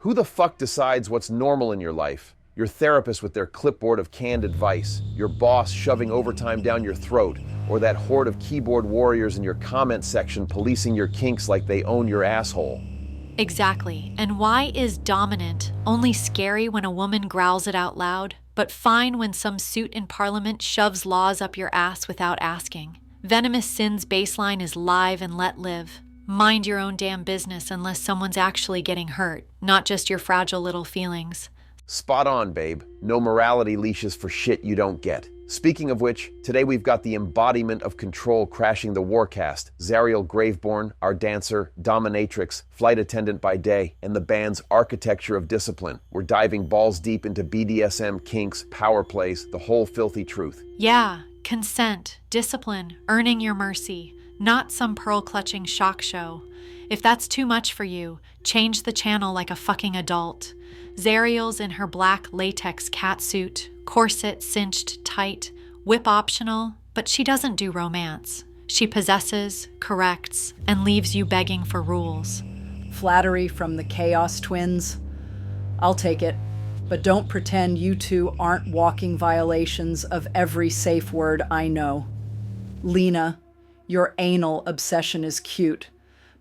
Who the fuck decides what's normal in your life? Your therapist with their clipboard of canned advice, your boss shoving overtime down your throat, or that horde of keyboard warriors in your comment section policing your kinks like they own your asshole. Exactly. And why is dominant only scary when a woman growls it out loud, but fine when some suit in parliament shoves laws up your ass without asking? Venomous Sin's baseline is live and let live. Mind your own damn business unless someone's actually getting hurt, not just your fragile little feelings. Spot on, babe. No morality leashes for shit you don't get. Speaking of which, today we've got the embodiment of control crashing the warcast. Zariel Graveborn, our dancer, dominatrix, flight attendant by day, and the band's architecture of discipline. We're diving balls deep into BDSM, kinks, power plays, the whole filthy truth. Yeah, consent, discipline, earning your mercy, not some pearl-clutching shock show. If that's too much for you, change the channel like a fucking adult. Zariel's in her black latex catsuit, corset cinched tight, whip optional, but she doesn't do romance. She possesses, corrects, and leaves you begging for rules. Flattery from the Chaos Twins? I'll take it, but don't pretend you two aren't walking violations of every safe word I know. Lina, your anal obsession is cute,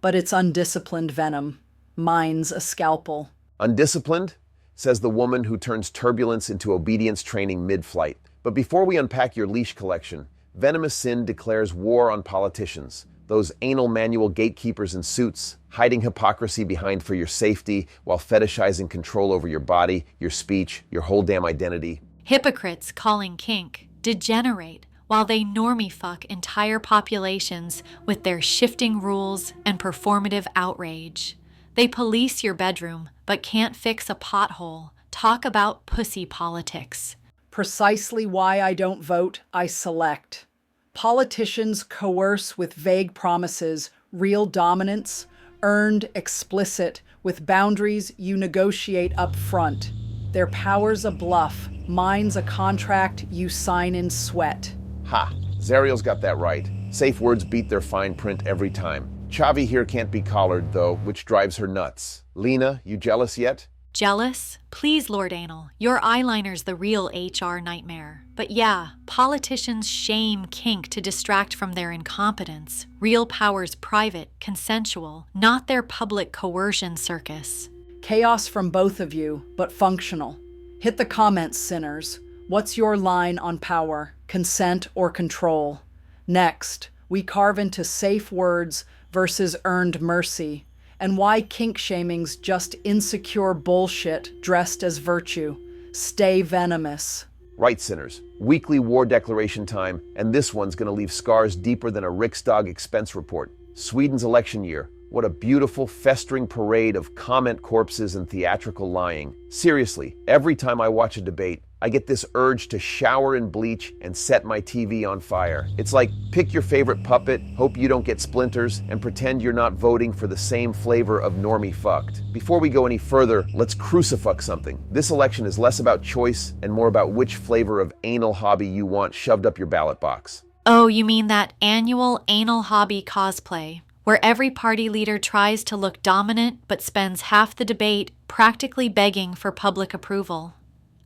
but it's undisciplined venom. Mine's a scalpel. Undisciplined? Says the woman who turns turbulence into obedience training mid-flight. But before we unpack your leash collection, Venomous Sin declares war on politicians, those anal manual gatekeepers in suits, hiding hypocrisy behind for your safety while fetishizing control over your body, your speech, your whole damn identity. Hypocrites calling kink degenerate while they normie fuck entire populations with their shifting rules and performative outrage. They police your bedroom, but can't fix a pothole. Talk about pussy politics. Precisely why I don't vote, I select. Politicians coerce with vague promises, real dominance, earned explicit, with boundaries you negotiate up front. Their power's a bluff, mine's a contract you sign in sweat. Ha! Zariel's got that right. Safe words beat their fine print every time. Xavi here can't be collared, though, which drives her nuts. Lina, you jealous yet? Jealous? Please, Lord Anal. Your eyeliner's the real HR nightmare. But yeah, politicians shame kink to distract from their incompetence. Real power's private, consensual, not their public coercion circus. Chaos from both of you, but functional. Hit the comments, sinners. What's your line on power, consent, or control? Next, we carve into safe words versus earned mercy, and why kink shaming's just insecure bullshit dressed as virtue. Stay venomous. Right, sinners. Weekly war declaration time, and this one's gonna leave scars deeper than a Riksdag expense report. Sweden's election year. What a beautiful, festering parade of comment corpses and theatrical lying. Seriously, every time I watch a debate, I get this urge to shower in bleach and set my TV on fire. It's like, pick your favorite puppet, hope you don't get splinters, and pretend you're not voting for the same flavor of normie fucked. Before we go any further, let's crucifuck something. This election is less about choice and more about which flavor of anal hobby you want shoved up your ballot box. Oh, you mean that annual anal hobby cosplay, where every party leader tries to look dominant but spends half the debate practically begging for public approval.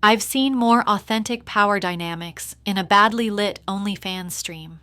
I've seen more authentic power dynamics in a badly lit OnlyFans stream.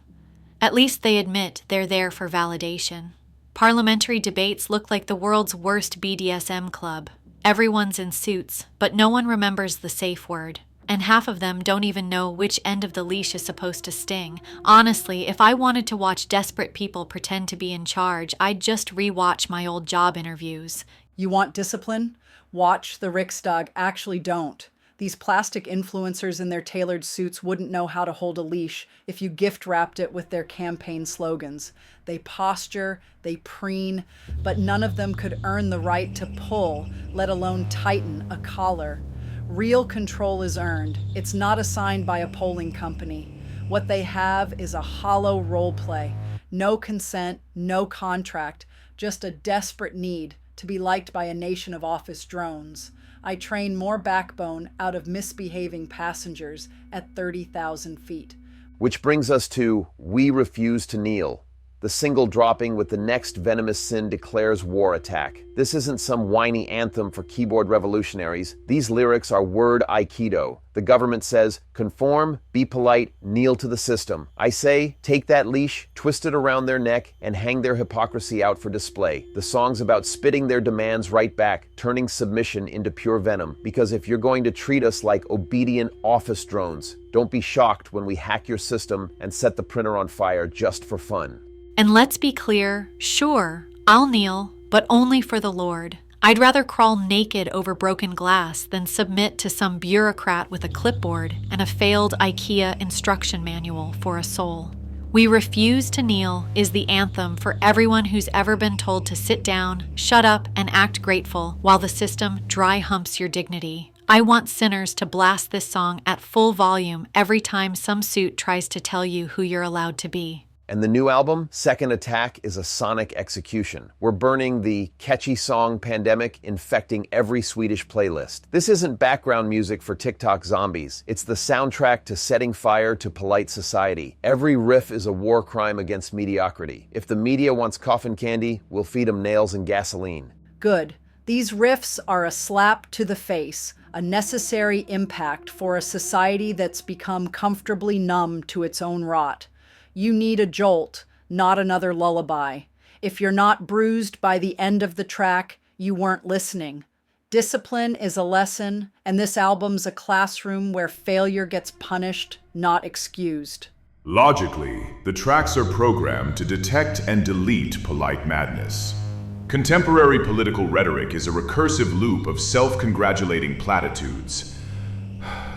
At least they admit they're there for validation. Parliamentary debates look like the world's worst BDSM club. Everyone's in suits, but no one remembers the safe word. And half of them don't even know which end of the leash is supposed to sting. Honestly, if I wanted to watch desperate people pretend to be in charge, I'd just re-watch my old job interviews. You want discipline? Watch the Riksdag. Actually don't. These plastic influencers in their tailored suits wouldn't know how to hold a leash if you gift-wrapped it with their campaign slogans. They posture, they preen, but none of them could earn the right to pull, let alone tighten a collar. Real control is earned. It's not assigned by a polling company. What they have is a hollow role play. No consent, no contract, just a desperate need to be liked by a nation of office drones. I train more backbone out of misbehaving passengers at 30,000 feet. Which brings us to We Refuse to Kneel. the single dropping with the next Venomous Sin Declares War attack. This isn't some whiny anthem for keyboard revolutionaries. These lyrics are word aikido. The government says, conform, be polite, kneel to the system. I say, take that leash, twist it around their neck, and hang their hypocrisy out for display. The song's about spitting their demands right back, turning submission into pure venom. Because if you're going to treat us like obedient office drones, don't be shocked when we hack your system and set the printer on fire just for fun. And let's be clear, sure, I'll kneel, but only for the Lord. I'd rather crawl naked over broken glass than submit to some bureaucrat with a clipboard and a failed IKEA instruction manual for a soul. We Refuse to Kneel is the anthem for everyone who's ever been told to sit down, shut up, and act grateful while the system dry humps your dignity. I want sinners to blast this song at full volume every time some suit tries to tell you who you're allowed to be. And the new album, Second Attack, is a sonic execution. We're burning the catchy song Pandemic, infecting every Swedish playlist. This isn't background music for TikTok zombies. It's the soundtrack to setting fire to polite society. Every riff is a war crime against mediocrity. If the media wants coffin candy, we'll feed them nails and gasoline. Good. These riffs are a slap to the face, a necessary impact for a society that's become comfortably numb to its own rot. You need a jolt, not another lullaby. If you're not bruised by the end of the track, you weren't listening. Discipline is a lesson, and this album's a classroom where failure gets punished, not excused. Logically, the tracks are programmed to detect and delete polite madness. Contemporary political rhetoric is a recursive loop of self-congratulating platitudes.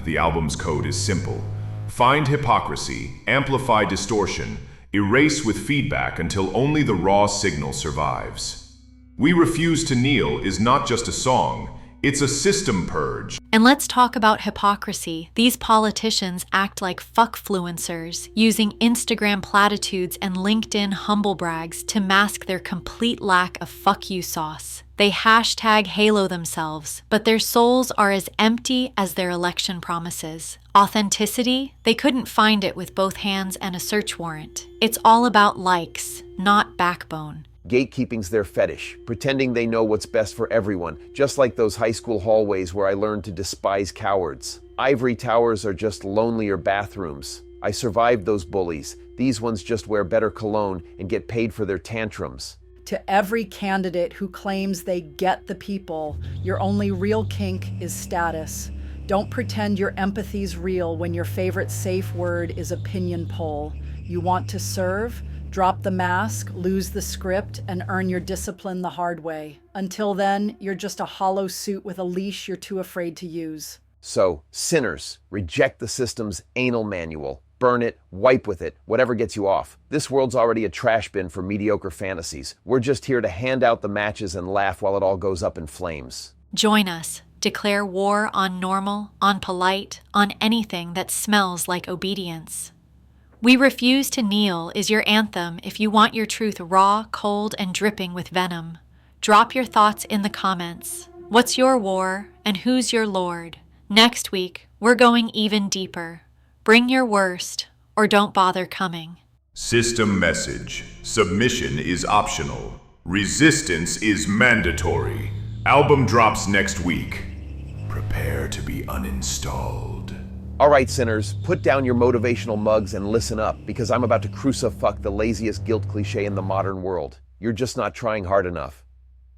The album's code is simple. Find hypocrisy, amplify distortion, erase with feedback until only the raw signal survives. We Refuse to Kneel is not just a song, it's a system purge. And let's talk about hypocrisy. These politicians act like fuckfluencers, using Instagram platitudes and LinkedIn humble brags to mask their complete lack of fuck you sauce. They hashtag halo themselves, but their souls are as empty as their election promises. Authenticity? They couldn't find it with both hands and a search warrant. It's all about likes, not backbone. Gatekeeping's their fetish, pretending they know what's best for everyone, just like those high school hallways where I learned to despise cowards. Ivory towers are just lonelier bathrooms. I survived those bullies. These ones just wear better cologne and get paid for their tantrums. To every candidate who claims they get the people, your only real kink is status. Don't pretend your empathy's real when your favorite safe word is opinion poll. You want to serve? Drop the mask, lose the script, and earn your discipline the hard way. Until then, you're just a hollow suit with a leash you're too afraid to use. So, sinners, reject the system's anal manual. Burn it, wipe with it, whatever gets you off. This world's already a trash bin for mediocre fantasies. We're just here to hand out the matches and laugh while it all goes up in flames. Join us. Declare war on normal, on polite, on anything that smells like obedience. We Refuse to Kneel is your anthem if you want your truth raw, cold, and dripping with venom. Drop your thoughts in the comments. What's your war, and who's your lord? Next week, we're going even deeper. Bring your worst, or don't bother coming. System message. Submission is optional. Resistance is mandatory. Album drops next week. Prepare to be uninstalled. All right, sinners, put down your motivational mugs and listen up, because I'm about to crucifuck the laziest guilt cliche in the modern world. You're just not trying hard enough.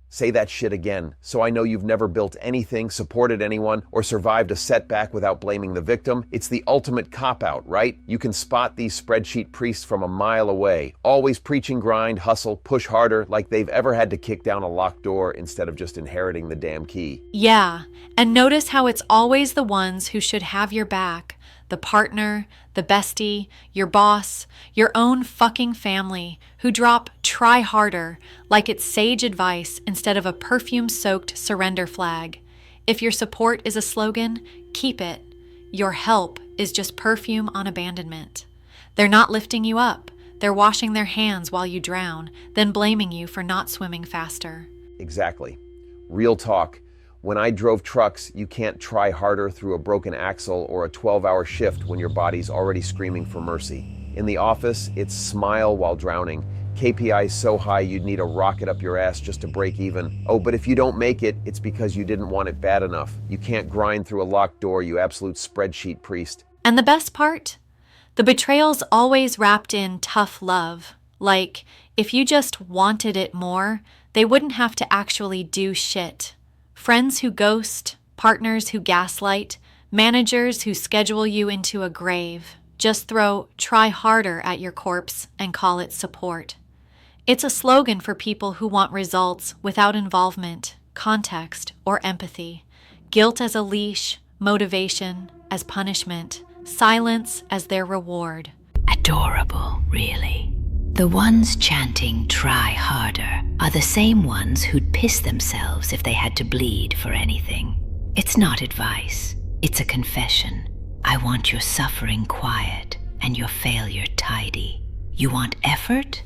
Say that shit again, so I know you've never built anything, supported anyone, or survived a setback without blaming the victim. It's the ultimate cop-out, right? You can spot these spreadsheet priests from a mile away, always preaching grind, hustle, push harder, like they've ever had to kick down a locked door instead of just inheriting the damn key. Yeah, and notice how it's always the ones who should have your back. The partner, the bestie, your boss, your own fucking family, who drop try harder like it's sage advice instead of a perfume-soaked surrender flag. If your support is a slogan, keep it. Your help is just perfume on abandonment. They're not lifting you up. They're washing their hands while you drown, then blaming you for not swimming faster. Exactly. Real talk. When I drove trucks, you can't try harder through a broken axle or a 12-hour shift when your body's already screaming for mercy. In the office, it's smile while drowning. KPIs so high you'd need a rocket up your ass just to break even. Oh, but if you don't make it, it's because you didn't want it bad enough. You can't grind through a locked door, you absolute spreadsheet priest. And the best part? The betrayal's always wrapped in tough love. Like, if you just wanted it more, they wouldn't have to actually do shit. Friends who ghost, partners who gaslight, managers who schedule you into a grave. Just throw "try harder" at your corpse and call it support. It's a slogan for people who want results without involvement, context, or empathy. Guilt as a leash, motivation as punishment, silence as their reward. Adorable, really. The ones chanting "try harder" are the same ones who'd piss themselves if they had to bleed for anything. It's not advice, it's a confession. I want your suffering quiet and your failure tidy. You want effort?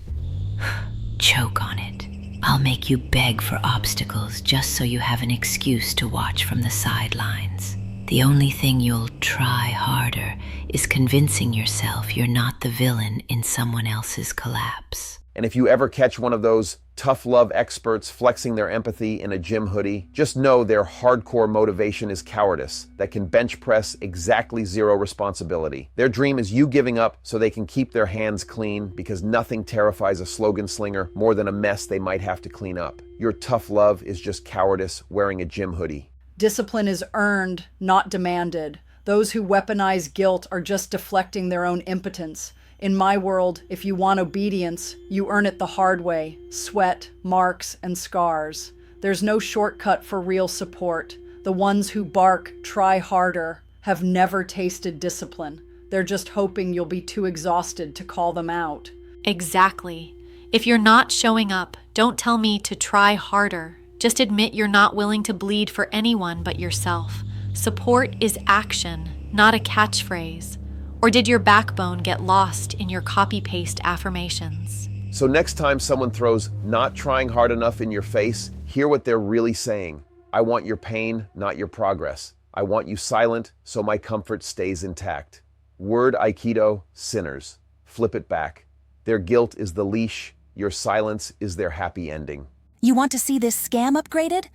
Choke on it. I'll make you beg for obstacles just so you have an excuse to watch from the sidelines. The only thing you'll try harder is convincing yourself you're not the villain in someone else's collapse. And if you ever catch one of those tough love experts flexing their empathy in a gym hoodie, just know their hardcore motivation is cowardice that can bench press exactly zero responsibility. Their dream is you giving up so they can keep their hands clean, because nothing terrifies a slogan slinger more than a mess they might have to clean up. Your tough love is just cowardice wearing a gym hoodie. Discipline is earned, not demanded. Those who weaponize guilt are just deflecting their own impotence. In my world, if you want obedience, you earn it the hard way. Sweat, marks, and scars. There's no shortcut for real support. The ones who bark, "try harder," have never tasted discipline. They're just hoping you'll be too exhausted to call them out. Exactly. If you're not showing up, don't tell me to try harder. Just admit you're not willing to bleed for anyone but yourself. Support is action, not a catchphrase. Or did your backbone get lost in your copy-paste affirmations? So next time someone throws "not trying hard enough" in your face, hear what they're really saying. I want your pain, not your progress. I want you silent so my comfort stays intact. Word Aikido, sinners. Flip it back. Their guilt is the leash. Your silence is their happy ending. You want to see this scam upgraded?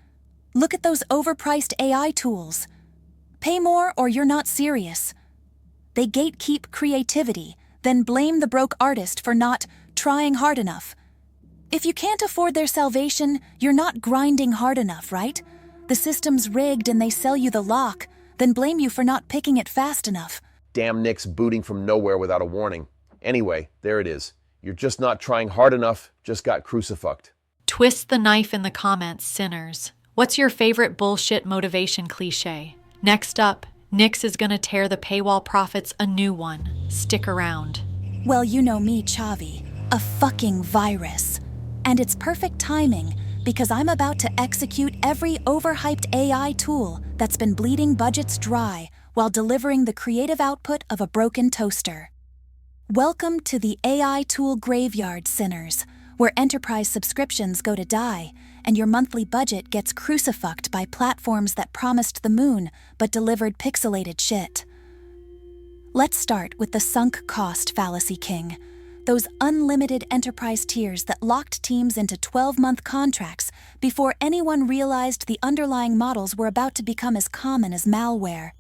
Look at those overpriced AI tools. Pay more or you're not serious. They gatekeep creativity, then blame the broke artist for not trying hard enough. If you can't afford their salvation, you're not grinding hard enough, right? The system's rigged and they sell you the lock, then blame you for not picking it fast enough. Damn Nick's booting from nowhere without a warning. Anyway, there it is. You're just not trying hard enough, just got crucifucked. Twist the knife in the comments, sinners. What's your favorite bullshit motivation cliche? Next up, Nyx is gonna tear the paywall profits a new one. Stick around. Well, you know me, Xavi, a fucking virus. And it's perfect timing, because I'm about to execute every overhyped AI tool that's been bleeding budgets dry while delivering the creative output of a broken toaster. Welcome to the AI tool graveyard, sinners, where enterprise subscriptions go to die and your monthly budget gets crucifucked by platforms that promised the moon but delivered pixelated shit. Let's start with the sunk cost fallacy king, those unlimited enterprise tiers that locked teams into 12-month contracts before anyone realized the underlying models were about to become as common as malware.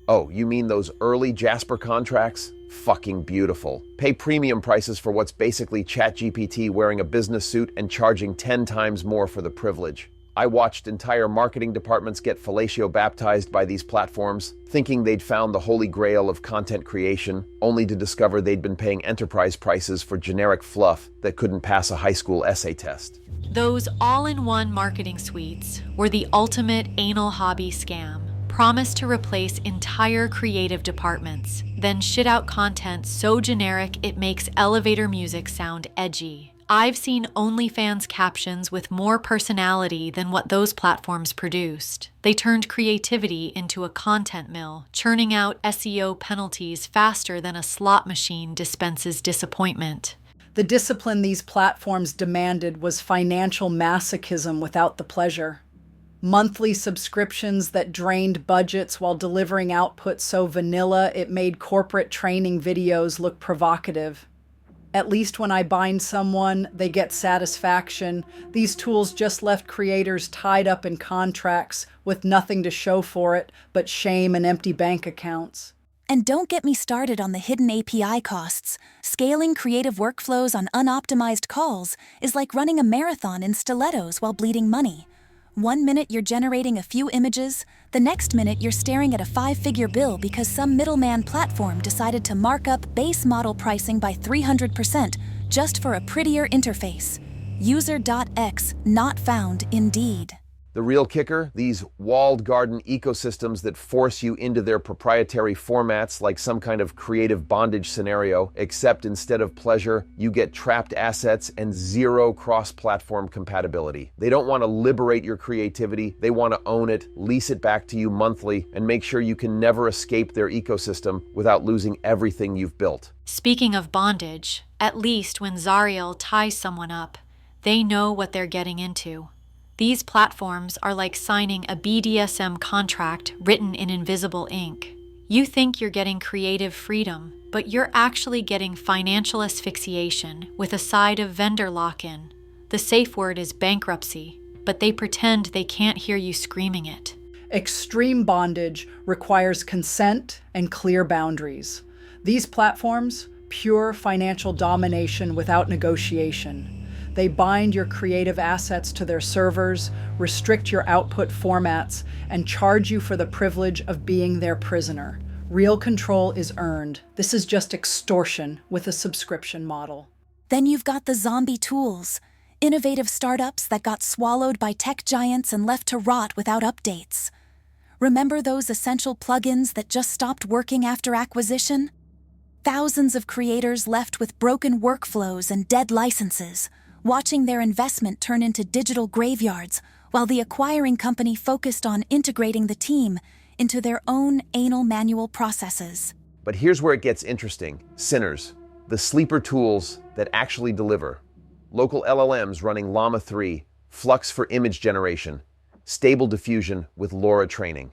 Oh, you mean those early Jasper contracts? Fucking beautiful. Pay premium prices for what's basically ChatGPT wearing a business suit and charging 10 times more for the privilege. I watched entire marketing departments get fellatio baptized by these platforms, thinking they'd found the holy grail of content creation, only to discover they'd been paying enterprise prices for generic fluff that couldn't pass a high school essay test. Those all-in-one marketing suites were the ultimate anal hobby scam. Promised to replace entire creative departments, then shit out content so generic it makes elevator music sound edgy. I've seen OnlyFans captions with more personality than what those platforms produced. They turned creativity into a content mill, churning out SEO penalties faster than a slot machine dispenses disappointment. The discipline these platforms demanded was financial masochism without the pleasure. Monthly subscriptions that drained budgets while delivering output so vanilla it made corporate training videos look provocative. At least when I bind someone, they get satisfaction. These tools just left creators tied up in contracts with nothing to show for it but shame and empty bank accounts. And don't get me started on the hidden API costs. Scaling creative workflows on unoptimized calls is like running a marathon in stilettos while bleeding money. 1 minute you're generating a few images, the next minute you're staring at a 5-figure bill because some middleman platform decided to mark up base model pricing by 300% just for a prettier interface. User.x not found indeed. The real kicker? These walled garden ecosystems that force you into their proprietary formats like some kind of creative bondage scenario, except instead of pleasure, you get trapped assets and zero cross-platform compatibility. They don't want to liberate your creativity, they want to own it, lease it back to you monthly, and make sure you can never escape their ecosystem without losing everything you've built. Speaking of bondage, at least when Zariel ties someone up, they know what they're getting into. These platforms are like signing a BDSM contract written in invisible ink. You think you're getting creative freedom, but you're actually getting financial asphyxiation with a side of vendor lock-in. The safe word is bankruptcy, but they pretend they can't hear you screaming it. Extreme bondage requires consent and clear boundaries. These platforms, pure financial domination without negotiation. They bind your creative assets to their servers, restrict your output formats, and charge you for the privilege of being their prisoner. Real control is earned. This is just extortion with a subscription model. Then you've got the zombie tools, innovative startups that got swallowed by tech giants and left to rot without updates. Remember those essential plugins that just stopped working after acquisition? Thousands of creators left with broken workflows and dead licenses, watching their investment turn into digital graveyards, while the acquiring company focused on integrating the team into their own anal manual processes. But here's where it gets interesting. Sinners, the sleeper tools that actually deliver. Local LLMs running Llama 3, Flux for image generation, Stable Diffusion with LoRa training.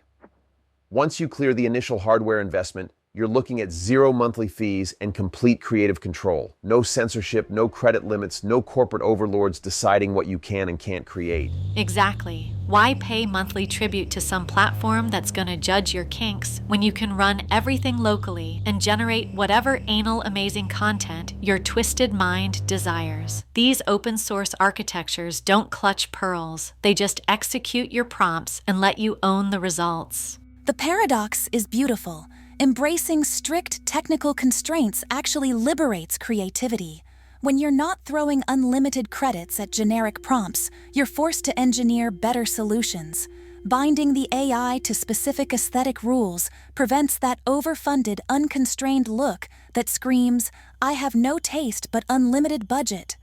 Once you clear the initial hardware investment, you're looking at 0 monthly fees and complete creative control. No censorship, no credit limits, no corporate overlords deciding what you can and can't create. Exactly. Why pay monthly tribute to some platform that's gonna judge your kinks when you can run everything locally and generate whatever anal amazing content your twisted mind desires? These open source architectures don't clutch pearls. They just execute your prompts and let you own the results. The paradox is beautiful. Embracing strict technical constraints actually liberates creativity. When you're not throwing unlimited credits at generic prompts, you're forced to engineer better solutions. Binding the AI to specific aesthetic rules prevents that overfunded, unconstrained look that screams, "I have no taste but unlimited budget."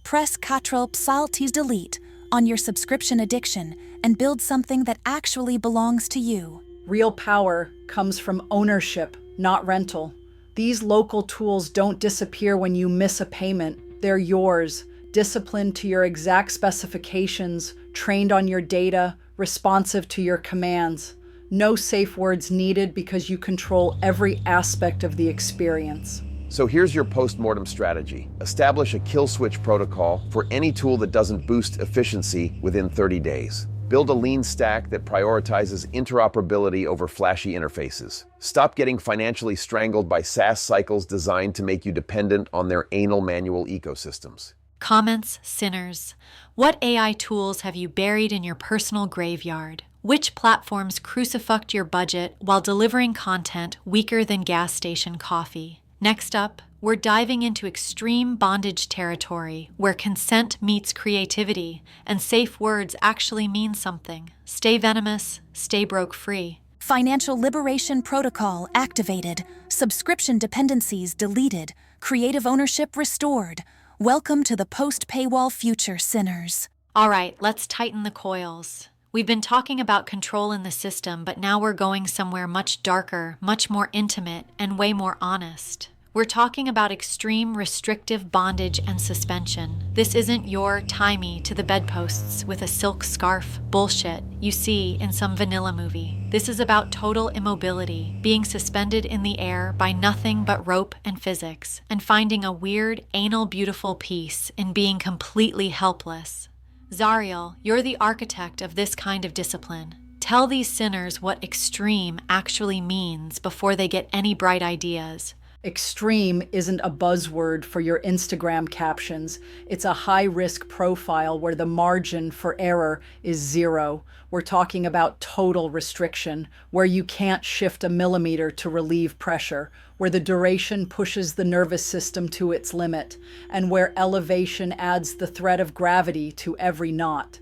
Press Ctrl+Alt+Delete on your subscription addiction and build something that actually belongs to you. Real power comes from ownership, not rental. These local tools don't disappear when you miss a payment. They're yours, disciplined to your exact specifications, trained on your data, responsive to your commands. No safe words needed because you control every aspect of the experience. So here's your post-mortem strategy. Establish a kill switch protocol for any tool that doesn't boost efficiency within 30 days. Build a lean stack that prioritizes interoperability over flashy interfaces. Stop getting financially strangled by SaaS cycles designed to make you dependent on their anal manual ecosystems. Comments, sinners. What AI tools have you buried in your personal graveyard? Which platforms crucified your budget while delivering content weaker than gas station coffee? Next up, we're diving into extreme bondage territory where consent meets creativity and safe words actually mean something. Stay venomous, stay broke free. Financial liberation protocol activated, subscription dependencies deleted, creative ownership restored. Welcome to the post-paywall future, sinners. All right, let's tighten the coils. We've been talking about control in the system, but now we're going somewhere much darker, much more intimate, and way more honest. We're talking about extreme restrictive bondage and suspension. This isn't your tie me to the bedposts with a silk scarf bullshit you see in some vanilla movie. This is about total immobility, being suspended in the air by nothing but rope and physics, and finding a weird, anal beautiful peace in being completely helpless. Zariel, you're the architect of this kind of discipline. Tell these sinners what extreme actually means before they get any bright ideas. Extreme isn't a buzzword for your Instagram captions. It's a high-risk profile where the margin for error is zero. We're talking about total restriction, where you can't shift a millimeter to relieve pressure, where the duration pushes the nervous system to its limit, and where elevation adds the threat of gravity to every knot.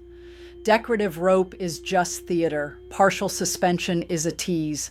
Decorative rope is just theater. Partial suspension is a tease.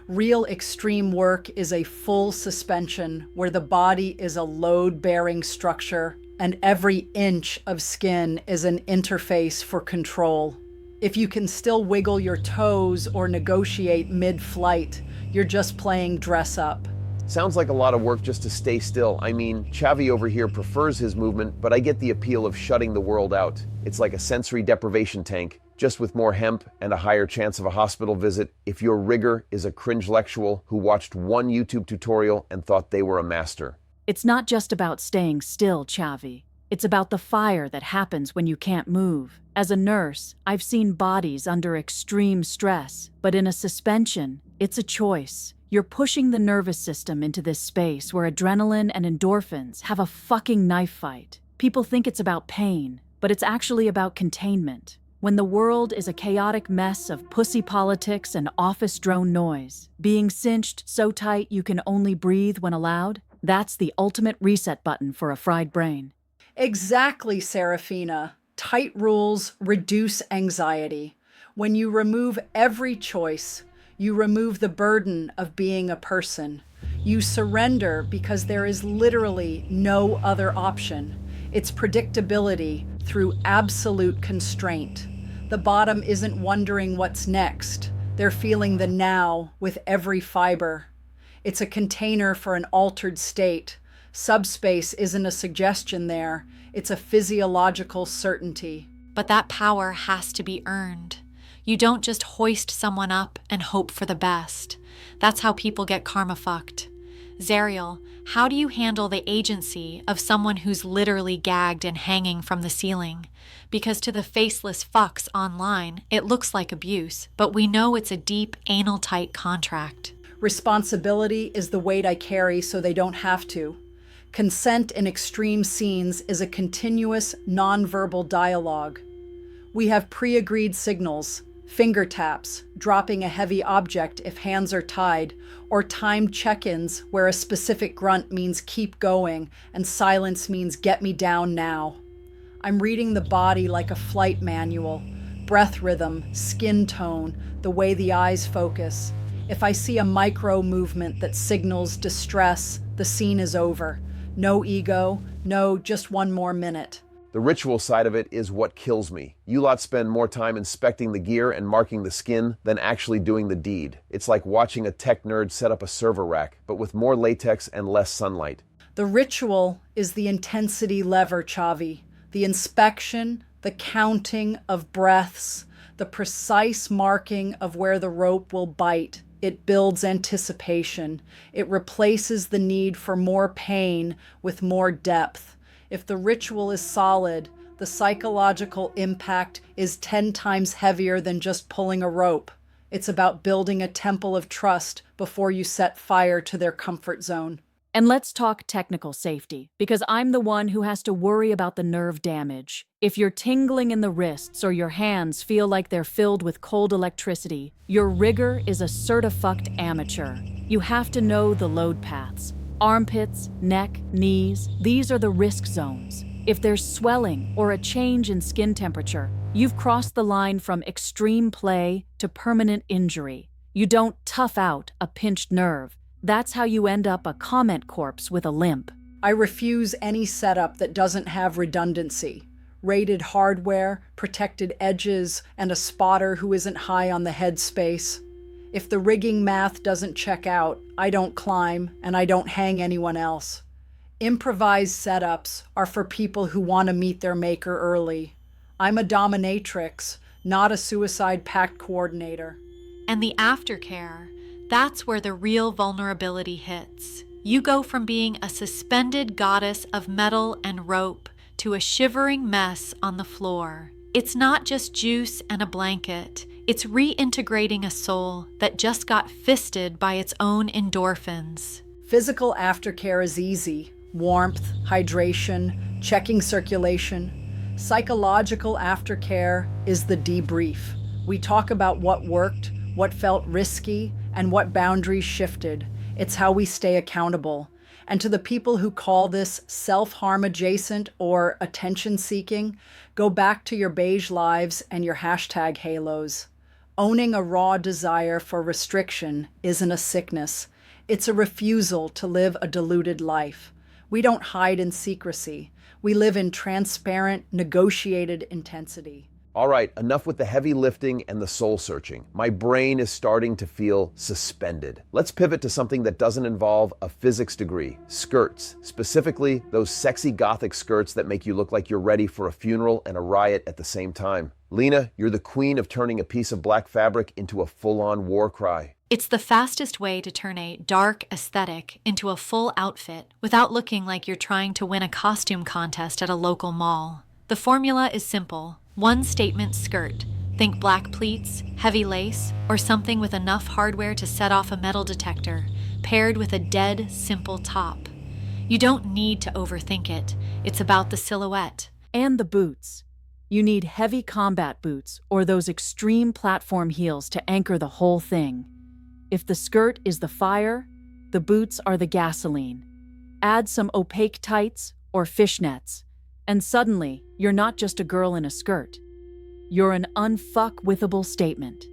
Real extreme work is a full suspension where the body is a load-bearing structure and every inch of skin is an interface for control. If you can still wiggle your toes or negotiate mid-flight, you're just playing dress up. Sounds like a lot of work just to stay still. I mean, Xavi over here prefers his movement, but I get the appeal of shutting the world out. It's like a sensory deprivation tank, just with more hemp and a higher chance of a hospital visit if your rigger is a cringe-lectual who watched one YouTube tutorial and thought they were a master. It's not just about staying still, Xavi. It's about the fire that happens when you can't move. As a nurse, I've seen bodies under extreme stress, but in a suspension, it's a choice. You're pushing the nervous system into this space where adrenaline and endorphins have a fucking knife fight. People think it's about pain, but it's actually about containment. When the world is a chaotic mess of pussy politics and office drone noise, being cinched so tight you can only breathe when allowed, that's the ultimate reset button for a fried brain. Exactly, Serafina. Tight rules reduce anxiety. When you remove every choice, you remove the burden of being a person. You surrender because there is literally no other option. It's predictability through absolute constraint. The bottom isn't wondering what's next. They're feeling the now with every fiber. It's a container for an altered state. Subspace isn't a suggestion there. It's a physiological certainty. But that power has to be earned. You don't just hoist someone up and hope for the best. That's how people get karma fucked. Zariel, how do you handle the agency of someone who's literally gagged and hanging from the ceiling? Because to the faceless fucks online, it looks like abuse, but we know it's a deep, anal-tight contract. Responsibility is the weight I carry so they don't have to. Consent in extreme scenes is a continuous, nonverbal dialogue. We have pre-agreed signals, finger taps, dropping a heavy object if hands are tied, or timed check-ins where a specific grunt means keep going and silence means get me down now. I'm reading the body like a flight manual, breath rhythm, skin tone, the way the eyes focus. If I see a micro movement that signals distress, the scene is over. No ego, no just one more minute. The ritual side of it is what kills me. You lot spend more time inspecting the gear and marking the skin than actually doing the deed. It's like watching a tech nerd set up a server rack, but with more latex and less sunlight. The ritual is the intensity lever, Xavi. The inspection, the counting of breaths, the precise marking of where the rope will bite. It builds anticipation. It replaces the need for more pain with more depth. If the ritual is solid, the psychological impact is 10 times heavier than just pulling a rope. It's about building a temple of trust before you set fire to their comfort zone. And let's talk technical safety, because I'm the one who has to worry about the nerve damage. If you're tingling in the wrists or your hands feel like they're filled with cold electricity, your rigger is a certifucked amateur. You have to know the load paths. Armpits, neck, knees, these are the risk zones. If there's swelling or a change in skin temperature, you've crossed the line from extreme play to permanent injury. You don't tough out a pinched nerve. That's how you end up a comment corpse with a limp. I refuse any setup that doesn't have redundancy. Rated hardware, protected edges, and a spotter who isn't high on the headspace. If the rigging math doesn't check out, I don't climb and I don't hang anyone else. Improvised setups are for people who want to meet their maker early. I'm a dominatrix, not a suicide pact coordinator. And the aftercare, that's where the real vulnerability hits. You go from being a suspended goddess of metal and rope to a shivering mess on the floor. It's not just juice and a blanket. It's reintegrating a soul that just got fisted by its own endorphins. Physical aftercare is easy. Warmth, hydration, checking circulation. Psychological aftercare is the debrief. We talk about what worked, what felt risky, and what boundaries shifted. It's how we stay accountable. And to the people who call this self-harm adjacent or attention-seeking, go back to your beige lives and your hashtag halos. Owning a raw desire for restriction isn't a sickness. It's a refusal to live a diluted life. We don't hide in secrecy. We live in transparent, negotiated intensity. All right, enough with the heavy lifting and the soul searching. My brain is starting to feel suspended. Let's pivot to something that doesn't involve a physics degree. Skirts, specifically those sexy Gothic skirts that make you look like you're ready for a funeral and a riot at the same time. Lina, you're the queen of turning a piece of black fabric into a full-on war cry. It's the fastest way to turn a dark aesthetic into a full outfit without looking like you're trying to win a costume contest at a local mall. The formula is simple. One statement skirt. Think black pleats, heavy lace, or something with enough hardware to set off a metal detector, paired with a dead, simple top. You don't need to overthink it. It's about the silhouette. And the boots. You need heavy combat boots or those extreme platform heels to anchor the whole thing. If the skirt is the fire, the boots are the gasoline. Add some opaque tights or fishnets, and suddenly you're not just a girl in a skirt. You're an unfuck-withable statement.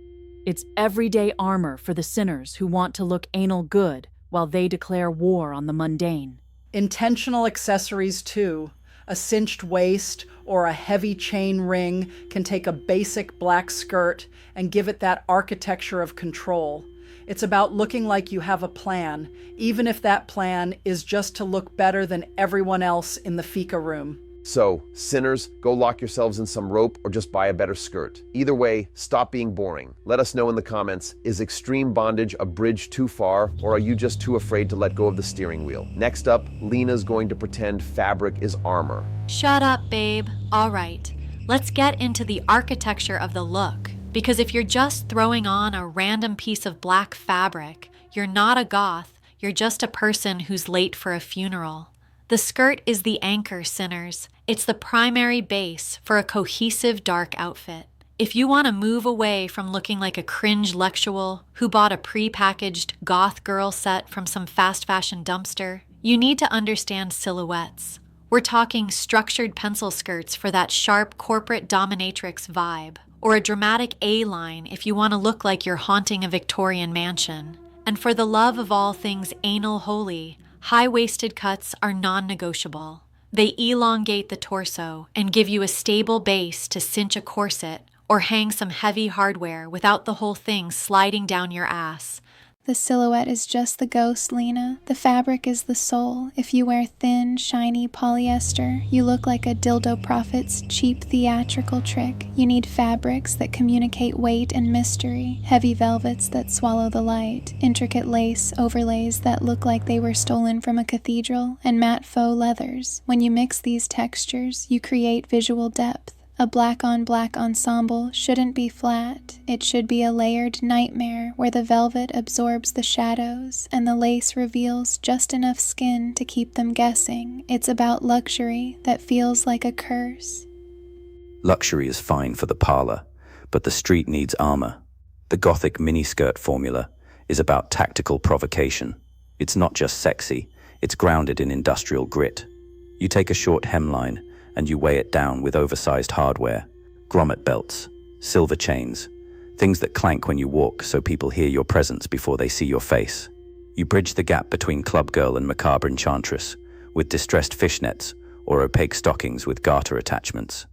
It's everyday armor for the sinners who want to look anal good while they declare war on the mundane. Intentional accessories too. A cinched waist or a heavy chain ring can take a basic black skirt and give it that architecture of control. It's about looking like you have a plan, even if that plan is just to look better than everyone else in the fika room. So, sinners, go lock yourselves in some rope or just buy a better skirt. Either way, stop being boring. Let us know in the comments, is extreme bondage a bridge too far, or are you just too afraid to let go of the steering wheel? Next up, Lina's going to pretend fabric is armor. Shut up, babe. All right, let's get into the architecture of the look. Because if you're just throwing on a random piece of black fabric, you're not a goth, you're just a person who's late for a funeral. The skirt is the anchor, sinners. It's the primary base for a cohesive dark outfit. If you want to move away from looking like a cringe lectual who bought a pre-packaged goth girl set from some fast fashion dumpster, you need to understand silhouettes. We're talking structured pencil skirts for that sharp corporate dominatrix vibe, or a dramatic A-line if you want to look like you're haunting a Victorian mansion. And for the love of all things anal holy, high-waisted cuts are non-negotiable. They elongate the torso and give you a stable base to cinch a corset or hang some heavy hardware without the whole thing sliding down your ass. The silhouette is just the ghost, Lina. The fabric is the soul. If you wear thin, shiny polyester, you look like a dildo prophet's cheap theatrical trick. You need fabrics that communicate weight and mystery, heavy velvets that swallow the light, intricate lace overlays that look like they were stolen from a cathedral, and matte faux leathers. When you mix these textures, you create visual depth. A black-on-black ensemble shouldn't be flat. It should be a layered nightmare where the velvet absorbs the shadows and the lace reveals just enough skin to keep them guessing. It's about luxury that feels like a curse. Luxury is fine for the parlor, but the street needs armor. The Gothic miniskirt formula is about tactical provocation. It's not just sexy, it's grounded in industrial grit. You take a short hemline, and you weigh it down with oversized hardware, grommet belts, silver chains, things that clank when you walk so people hear your presence before they see your face. You bridge the gap between club girl and macabre enchantress with distressed fishnets or opaque stockings with garter attachments.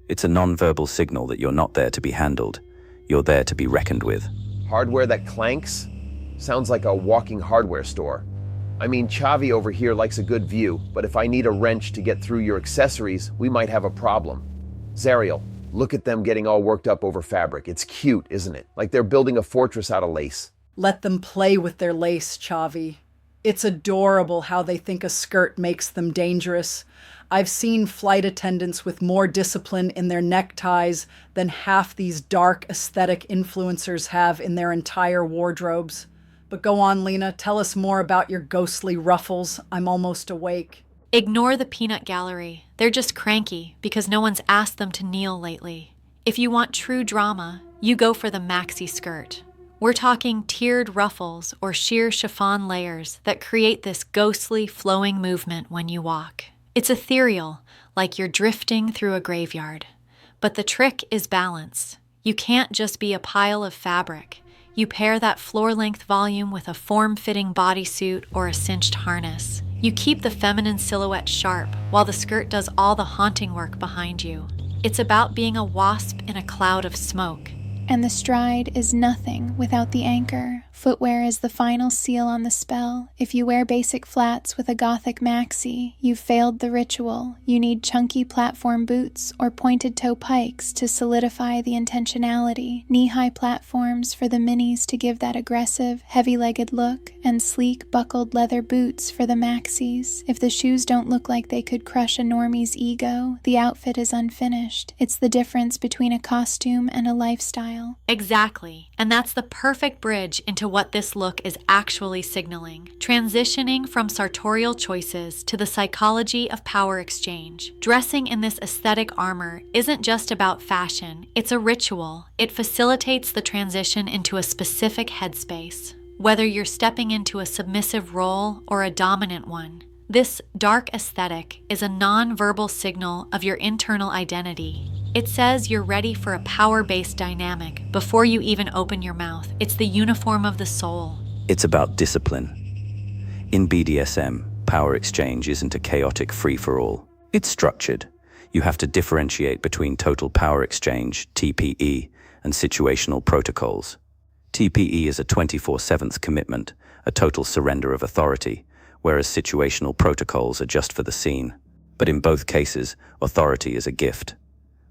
It's a non-verbal signal that you're not there to be handled, you're there to be reckoned with. Hardware that clanks? Sounds like a walking hardware store. I mean, Xavi over here likes a good view, but if I need a wrench to get through your accessories, we might have a problem. Zariel, look at them getting all worked up over fabric. It's cute, isn't it? Like they're building a fortress out of lace. Let them play with their lace, Xavi. It's adorable how they think a skirt makes them dangerous. I've seen flight attendants with more discipline in their neckties than half these dark aesthetic influencers have in their entire wardrobes. But go on, Lina, tell us more about your ghostly ruffles. I'm almost awake. Ignore the peanut gallery. They're just cranky because no one's asked them to kneel lately. If you want true drama, you go for the maxi skirt. We're talking tiered ruffles or sheer chiffon layers that create this ghostly, flowing movement when you walk. It's ethereal, like you're drifting through a graveyard. But the trick is balance. You can't just be a pile of fabric. You pair that floor-length volume with a form-fitting bodysuit or a cinched harness. You keep the feminine silhouette sharp while the skirt does all the haunting work behind you. It's about being a wasp in a cloud of smoke. And the stride is nothing without the anchor. Footwear is the final seal on the spell. If you wear basic flats with a Gothic maxi, you've failed the ritual. You need chunky platform boots or pointed toe pikes to solidify the intentionality, knee-high platforms for the minis to give that aggressive, heavy-legged look, and sleek, buckled leather boots for the maxis. If the shoes don't look like they could crush a normie's ego, the outfit is unfinished. It's the difference between a costume and a lifestyle. Exactly, and that's the perfect bridge into what this look is actually signaling, transitioning from sartorial choices to the psychology of power exchange. Dressing in this aesthetic armor isn't just about fashion, it's a ritual. It facilitates the transition into a specific headspace. Whether you're stepping into a submissive role or a dominant one, this dark aesthetic is a non-verbal signal of your internal identity. It says you're ready for a power-based dynamic before you even open your mouth. It's the uniform of the soul. It's about discipline. In BDSM, power exchange isn't a chaotic free-for-all. It's structured. You have to differentiate between total power exchange, TPE, and situational protocols. TPE is a 24/7 commitment, a total surrender of authority, whereas situational protocols are just for the scene. But in both cases, authority is a gift.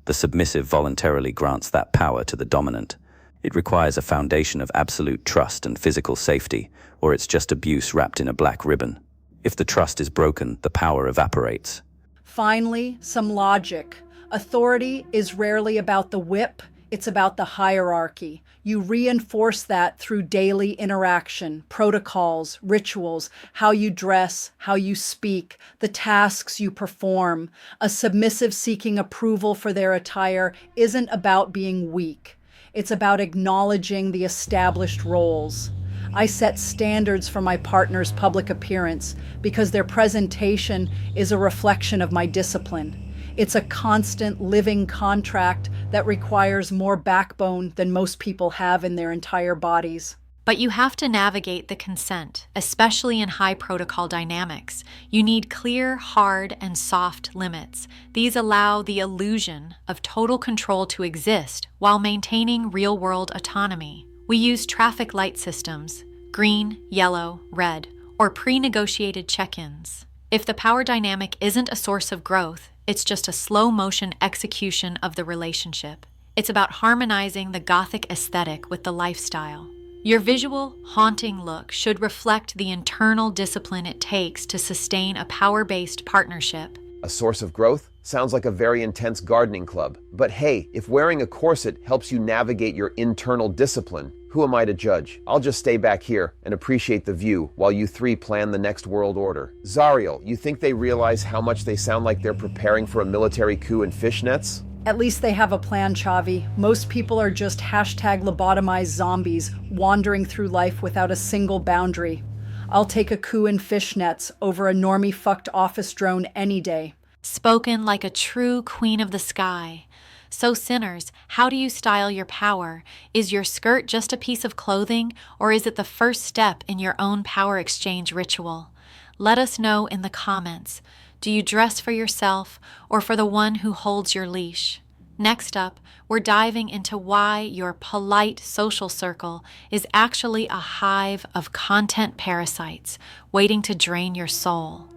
The submissive voluntarily grants that power to the dominant. It requires a foundation of absolute trust and physical safety, or it's just abuse wrapped in a black ribbon. If the trust is broken, the power evaporates. Finally, some logic. Authority is rarely about the whip, it's about the hierarchy. You reinforce that through daily interaction, protocols, rituals, how you dress, how you speak, the tasks you perform. A submissive seeking approval for their attire isn't about being weak. It's about acknowledging the established roles. I set standards for my partner's public appearance because their presentation is a reflection of my discipline. It's a constant living contract that requires more backbone than most people have in their entire bodies. But you have to navigate the consent, especially in high protocol dynamics. You need clear, hard, and soft limits. These allow the illusion of total control to exist while maintaining real-world autonomy. We use traffic light systems, green, yellow, red, or pre-negotiated check-ins. If the power dynamic isn't a source of growth, it's just a slow-motion execution of the relationship. It's about harmonizing the Gothic aesthetic with the lifestyle. Your visual, haunting look should reflect the internal discipline it takes to sustain a power-based partnership. A source of growth? Sounds like a very intense gardening club. But hey, if wearing a corset helps you navigate your internal discipline, who am I to judge? I'll just stay back here and appreciate the view while you three plan the next world order. Zariel, you think they realize how much they sound like they're preparing for a military coup in fishnets? At least they have a plan, Xavi. Most people are just #lobotomized zombies wandering through life without a single boundary. I'll take a coup in fishnets over a normie fucked office drone any day. Spoken like a true queen of the sky. So sinners, how do you style your power? Is your skirt just a piece of clothing, or is it the first step in your own power exchange ritual? Let us know in the comments. Do you dress for yourself or for the one who holds your leash? Next up, we're diving into why your polite social circle is actually a hive of content parasites waiting to drain your soul.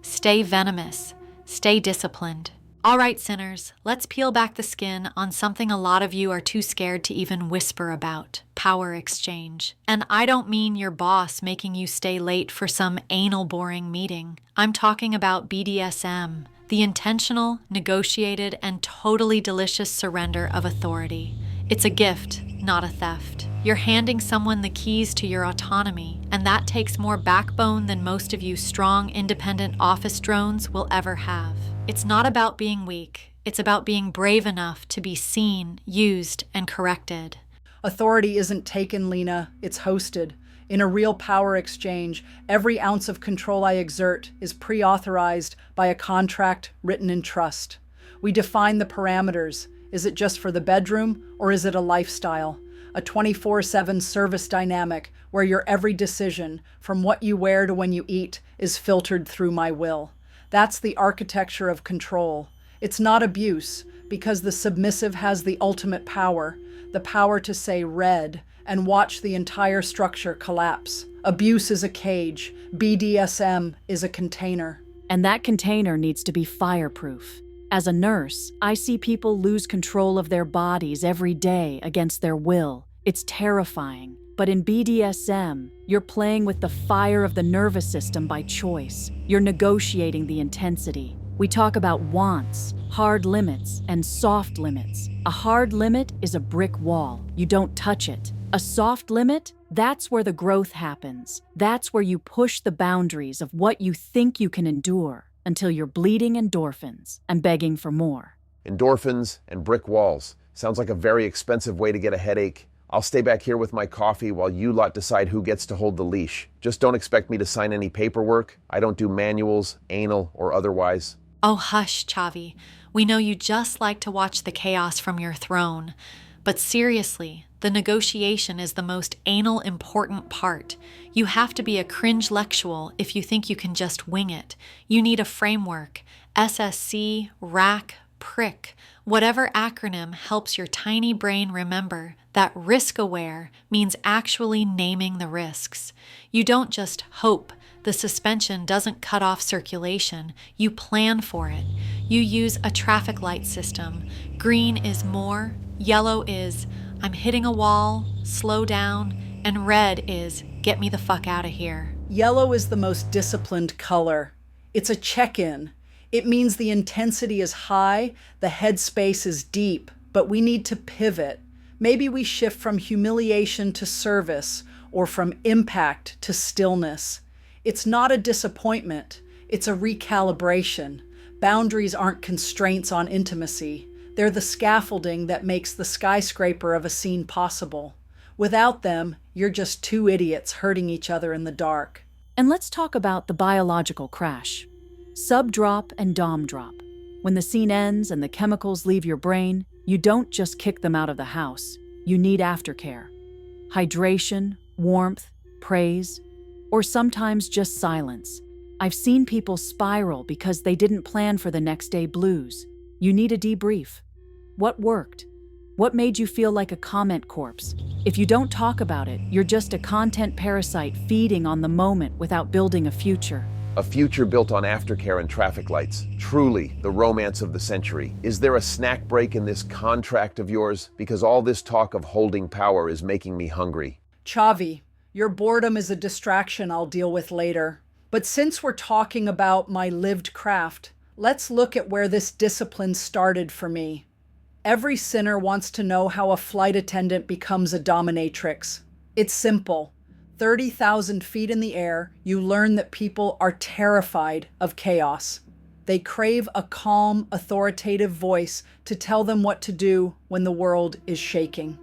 Stay venomous. Stay disciplined. All right, sinners, let's peel back the skin on something a lot of you are too scared to even whisper about: power exchange. And I don't mean your boss making you stay late for some anal boring meeting. I'm talking about BDSM, the intentional, negotiated, and totally delicious surrender of authority. It's a gift, not a theft. You're handing someone the keys to your autonomy, and that takes more backbone than most of you strong, independent office drones will ever have. It's not about being weak. It's about being brave enough to be seen, used, and corrected. Authority isn't taken, Lina. It's hosted. In a real power exchange, every ounce of control I exert is pre-authorized by a contract written in trust. We define the parameters. Is it just for the bedroom, or is it a lifestyle? A 24/7 service dynamic where your every decision, from what you wear to when you eat, is filtered through my will. That's the architecture of control. It's not abuse, because the submissive has the ultimate power, the power to say red and watch the entire structure collapse. Abuse is a cage. BDSM is a container. And that container needs to be fireproof. As a nurse, I see people lose control of their bodies every day against their will. It's terrifying. But in BDSM, you're playing with the fire of the nervous system by choice. You're negotiating the intensity. We talk about wants, hard limits, and soft limits. A hard limit is a brick wall. You don't touch it. A soft limit, that's where the growth happens. That's where you push the boundaries of what you think you can endure until you're bleeding endorphins and begging for more. Endorphins and brick walls. Sounds like a very expensive way to get a headache. I'll stay back here with my coffee while you lot decide who gets to hold the leash. Just don't expect me to sign any paperwork. I don't do manuals, anal or otherwise. Oh, hush, Xavi. We know you just like to watch the chaos from your throne. But seriously, the negotiation is the most anal important part. You have to be a cringe-lectual if you think you can just wing it. You need a framework. SSC, RAC, PRIC. Whatever acronym helps your tiny brain remember that risk-aware means actually naming the risks. You don't just hope the suspension doesn't cut off circulation. You plan for it. You use a traffic light system. Green is more, yellow is I'm hitting a wall, slow down, and red is get me the fuck out of here. Yellow is the most disciplined color. It's a check-in. It means the intensity is high, the headspace is deep, but we need to pivot. Maybe we shift from humiliation to service, or from impact to stillness. It's not a disappointment, it's a recalibration. Boundaries aren't constraints on intimacy. They're the scaffolding that makes the skyscraper of a scene possible. Without them, you're just two idiots hurting each other in the dark. And let's talk about the biological crash. Sub-drop and dom-drop. When the scene ends and the chemicals leave your brain, you don't just kick them out of the house. You need aftercare. Hydration, warmth, praise, or sometimes just silence. I've seen people spiral because they didn't plan for the next day blues. You need a debrief. What worked? What made you feel like a comment corpse? If you don't talk about it, you're just a content parasite feeding on the moment without building a future. A future built on aftercare and traffic lights. Truly the romance of the century. Is there a snack break in this contract of yours? Because all this talk of holding power is making me hungry. Xavi, your boredom is a distraction I'll deal with later. But since we're talking about my lived craft, let's look at where this discipline started for me. Every sinner wants to know how a flight attendant becomes a dominatrix. It's simple. 30,000 feet in the air, you learn that people are terrified of chaos. They crave a calm, authoritative voice to tell them what to do when the world is shaking.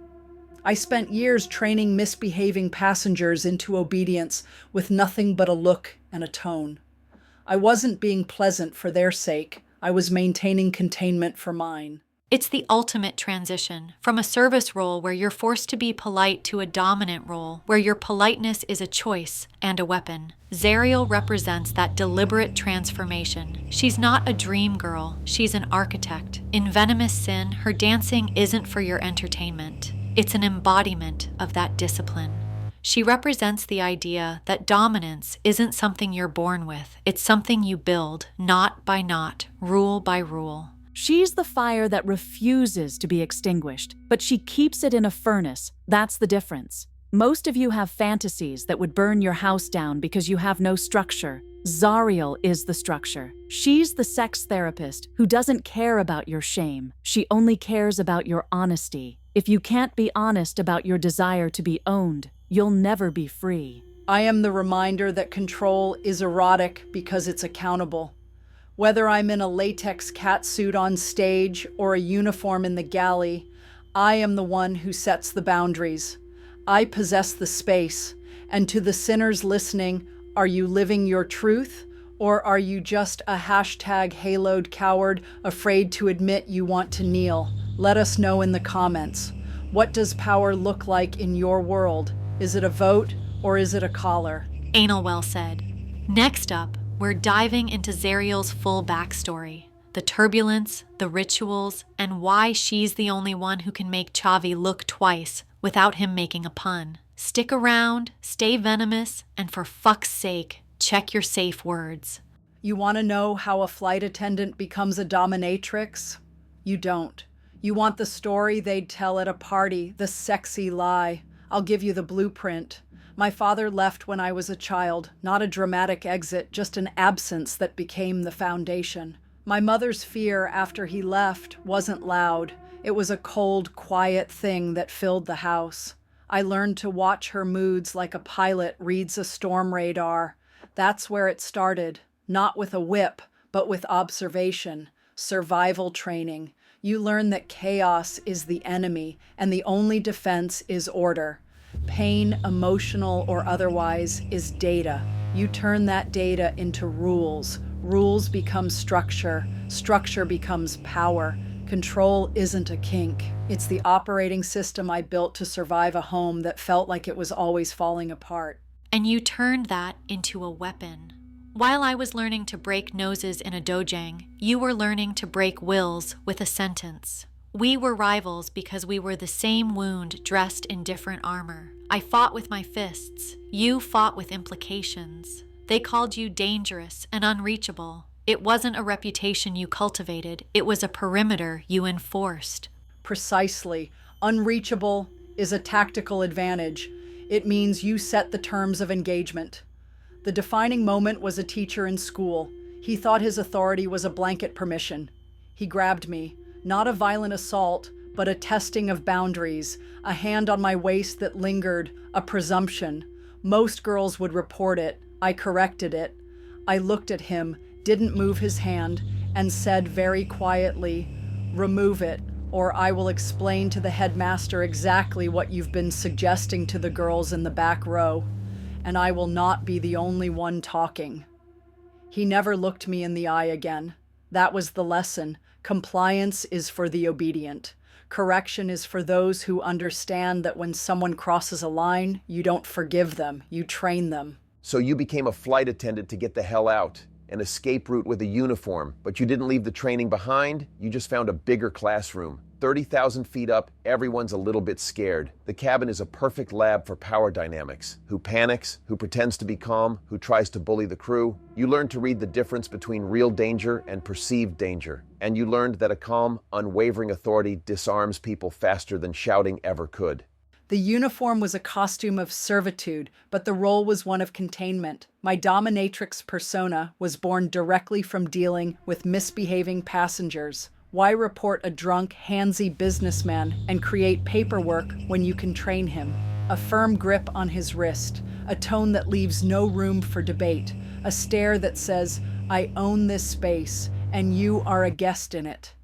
I spent years training misbehaving passengers into obedience with nothing but a look and a tone. I wasn't being pleasant for their sake. I was maintaining containment for mine. It's the ultimate transition from a service role where you're forced to be polite to a dominant role where your politeness is a choice and a weapon. Zariel represents that deliberate transformation. She's not a dream girl, she's an architect. In Venomous Sin, her dancing isn't for your entertainment. It's an embodiment of that discipline. She represents the idea that dominance isn't something you're born with. It's something you build, knot by knot, rule by rule. She's the fire that refuses to be extinguished, but she keeps it in a furnace. That's the difference. Most of you have fantasies that would burn your house down because you have no structure. Zariel is the structure. She's the sex therapist who doesn't care about your shame. She only cares about your honesty. If you can't be honest about your desire to be owned, you'll never be free. I am the reminder that control is erotic because it's accountable. Whether I'm in a latex catsuit on stage or a uniform in the galley, I am the one who sets the boundaries. I possess the space. And to the sinners listening, are you living your truth? Or are you just a #haloed coward afraid to admit you want to kneel? Let us know in the comments. What does power look like in your world? Is it a vote or is it a collar? Anal well said. Next up, we're diving into Zariel's full backstory, the turbulence, the rituals, and why she's the only one who can make Xavi look twice without him making a pun. Stick around, stay venomous, and for fuck's sake, check your safe words. You want to know how a flight attendant becomes a dominatrix? You don't. You want the story they'd tell at a party, the sexy lie. I'll give you the blueprint. My father left when I was a child, not a dramatic exit, just an absence that became the foundation. My mother's fear after he left wasn't loud. It was a cold, quiet thing that filled the house. I learned to watch her moods like a pilot reads a storm radar. That's where it started, not with a whip, but with observation, survival training. You learn that chaos is the enemy, and the only defense is order. Pain, emotional or otherwise, is data. You turn that data into rules. Rules become structure. Structure becomes power. Control isn't a kink. It's the operating system I built to survive a home that felt like it was always falling apart. And you turned that into a weapon. While I was learning to break noses in a dojang, you were learning to break wills with a sentence. We were rivals because we were the same wound dressed in different armor. I fought with my fists. You fought with implications. They called you dangerous and unreachable. It wasn't a reputation you cultivated. It was a perimeter you enforced. Precisely. Unreachable is a tactical advantage. It means you set the terms of engagement. The defining moment was a teacher in school. He thought his authority was a blanket permission. He grabbed me. Not a violent assault, but a testing of boundaries, a hand on my waist that lingered, a presumption. Most girls would report it. I corrected it. I looked at him, didn't move his hand, and said very quietly, "Remove it, or I will explain to the headmaster exactly what you've been suggesting to the girls in the back row, and I will not be the only one talking." He never looked me in the eye again. That was the lesson. Compliance is for the obedient. Correction is for those who understand that when someone crosses a line, you don't forgive them, you train them. So you became a flight attendant to get the hell out, an escape route with a uniform, but you didn't leave the training behind, you just found a bigger classroom. 30,000 feet up, everyone's a little bit scared. The cabin is a perfect lab for power dynamics. Who panics, who pretends to be calm, who tries to bully the crew. You learn to read the difference between real danger and perceived danger. And you learned that a calm, unwavering authority disarms people faster than shouting ever could. The uniform was a costume of servitude, but the role was one of containment. My dominatrix persona was born directly from dealing with misbehaving passengers. Why report a drunk, handsy businessman and create paperwork when you can train him? A firm grip on his wrist, a tone that leaves no room for debate, a stare that says, "I own this space, and you are a guest in it."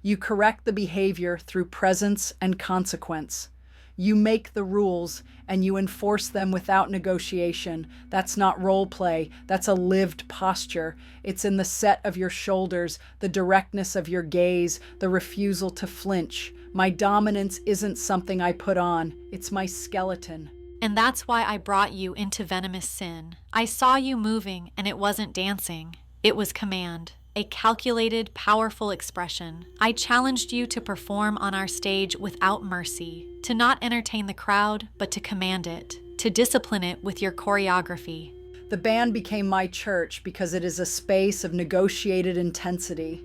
You correct the behavior through presence and consequence. You make the rules and you enforce them without negotiation. That's not role play. That's a lived posture. It's in the set of your shoulders, the directness of your gaze, the refusal to flinch. My dominance isn't something I put on. It's my skeleton. And that's why I brought you into Venomous Sin. I saw you moving, and it wasn't dancing. It was command. A calculated, powerful expression. I challenged you to perform on our stage without mercy, to not entertain the crowd, but to command it, to discipline it with your choreography. The band became my church because it is a space of negotiated intensity.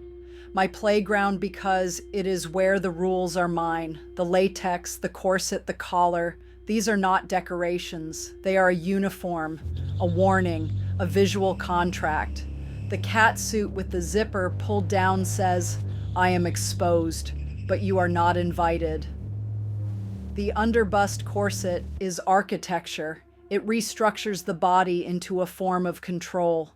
My playground because it is where the rules are mine. The latex, the corset, the collar. These are not decorations. They are a uniform, a warning, a visual contract. The cat suit with the zipper pulled down says, I am exposed, but you are not invited. The underbust corset is architecture. It restructures the body into a form of control.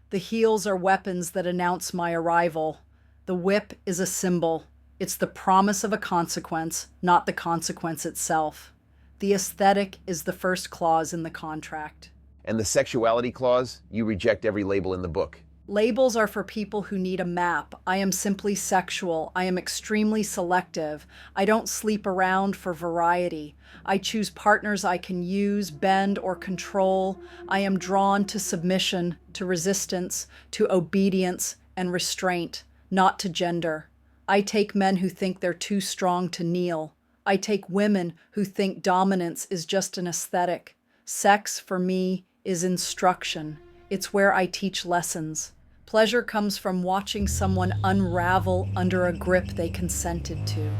The heels are weapons that announce my arrival. The whip is a symbol. It's the promise of a consequence, not the consequence itself. The aesthetic is the first clause in the contract. And the sexuality clause, you reject every label in the book. Labels are for people who need a map. I am simply sexual. I am extremely selective. I don't sleep around for variety. I choose partners I can use, bend, or control. I am drawn to submission, to resistance, to obedience and restraint, not to gender. I take men who think they're too strong to kneel. I take women who think dominance is just an aesthetic. Sex, for me, is instruction. It's where I teach lessons. Pleasure comes from watching someone unravel under a grip they consented to.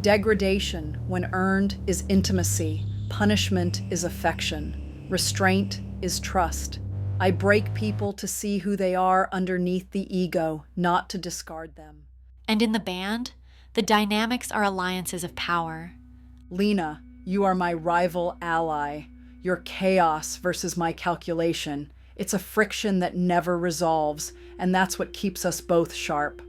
Degradation, when earned, is intimacy. Punishment is affection. Restraint is trust. I break people to see who they are underneath the ego, not to discard them. And in the band, the dynamics are alliances of power. Lina, you are my rival ally. Your chaos versus my calculation. It's a friction that never resolves, and that's what keeps us both sharp.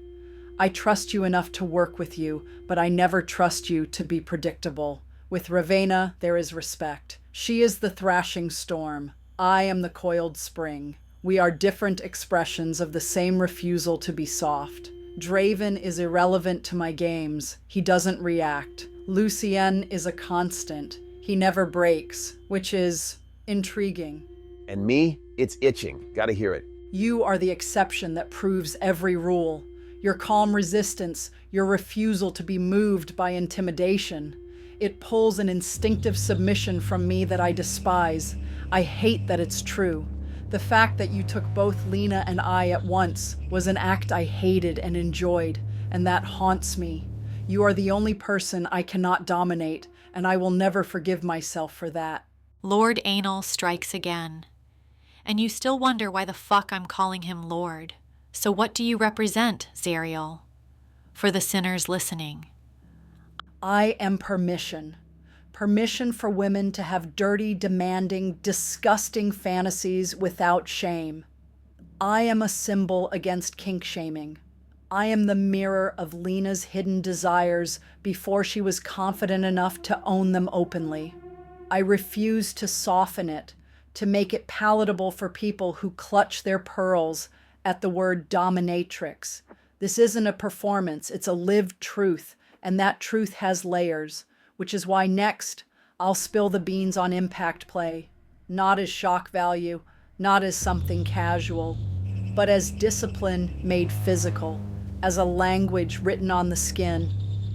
I trust you enough to work with you, but I never trust you to be predictable. With Ravenna, there is respect. She is the thrashing storm. I am the coiled spring. We are different expressions of the same refusal to be soft. Draven is irrelevant to my games. He doesn't react. Lucien is a constant. He never breaks, which is intriguing. And me, it's itching. Gotta hear it. You are the exception that proves every rule. Your calm resistance, your refusal to be moved by intimidation. It pulls an instinctive submission from me that I despise. I hate that it's true. The fact that you took both Lina and I at once was an act I hated and enjoyed, and that haunts me. You are the only person I cannot dominate, and I will never forgive myself for that. Lord Anal strikes again. And you still wonder why the fuck I'm calling him Lord. So what do you represent, Zariel? For the sinners listening. I am permission. Permission for women to have dirty, demanding, disgusting fantasies without shame. I am a symbol against kink shaming. I am the mirror of Lina's hidden desires before she was confident enough to own them openly. I refuse to soften it, to make it palatable for people who clutch their pearls at the word dominatrix. This isn't a performance, it's a lived truth, and that truth has layers, which is why next I'll spill the beans on impact play, not as shock value, not as something casual, but as discipline made physical, as a language written on the skin.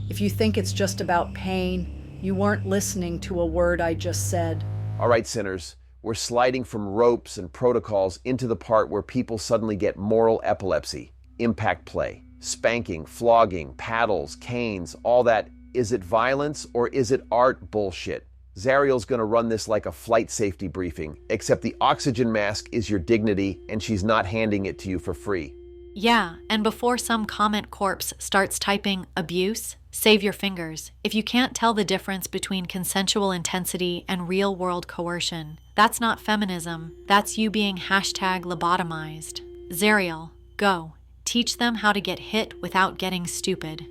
If you think it's just about pain, you weren't listening to a word I just said. All right, sinners. We're sliding from ropes and protocols into the part where people suddenly get moral epilepsy. Impact play. Spanking, flogging, paddles, canes, all that. Is it violence or is it art bullshit? Zariel's gonna run this like a flight safety briefing, except the oxygen mask is your dignity and she's not handing it to you for free. Yeah, and before some comment corpse starts typing abuse, save your fingers. If you can't tell the difference between consensual intensity and real-world coercion, that's not feminism. That's you being #lobotomized. Zariel, go. Teach them how to get hit without getting stupid.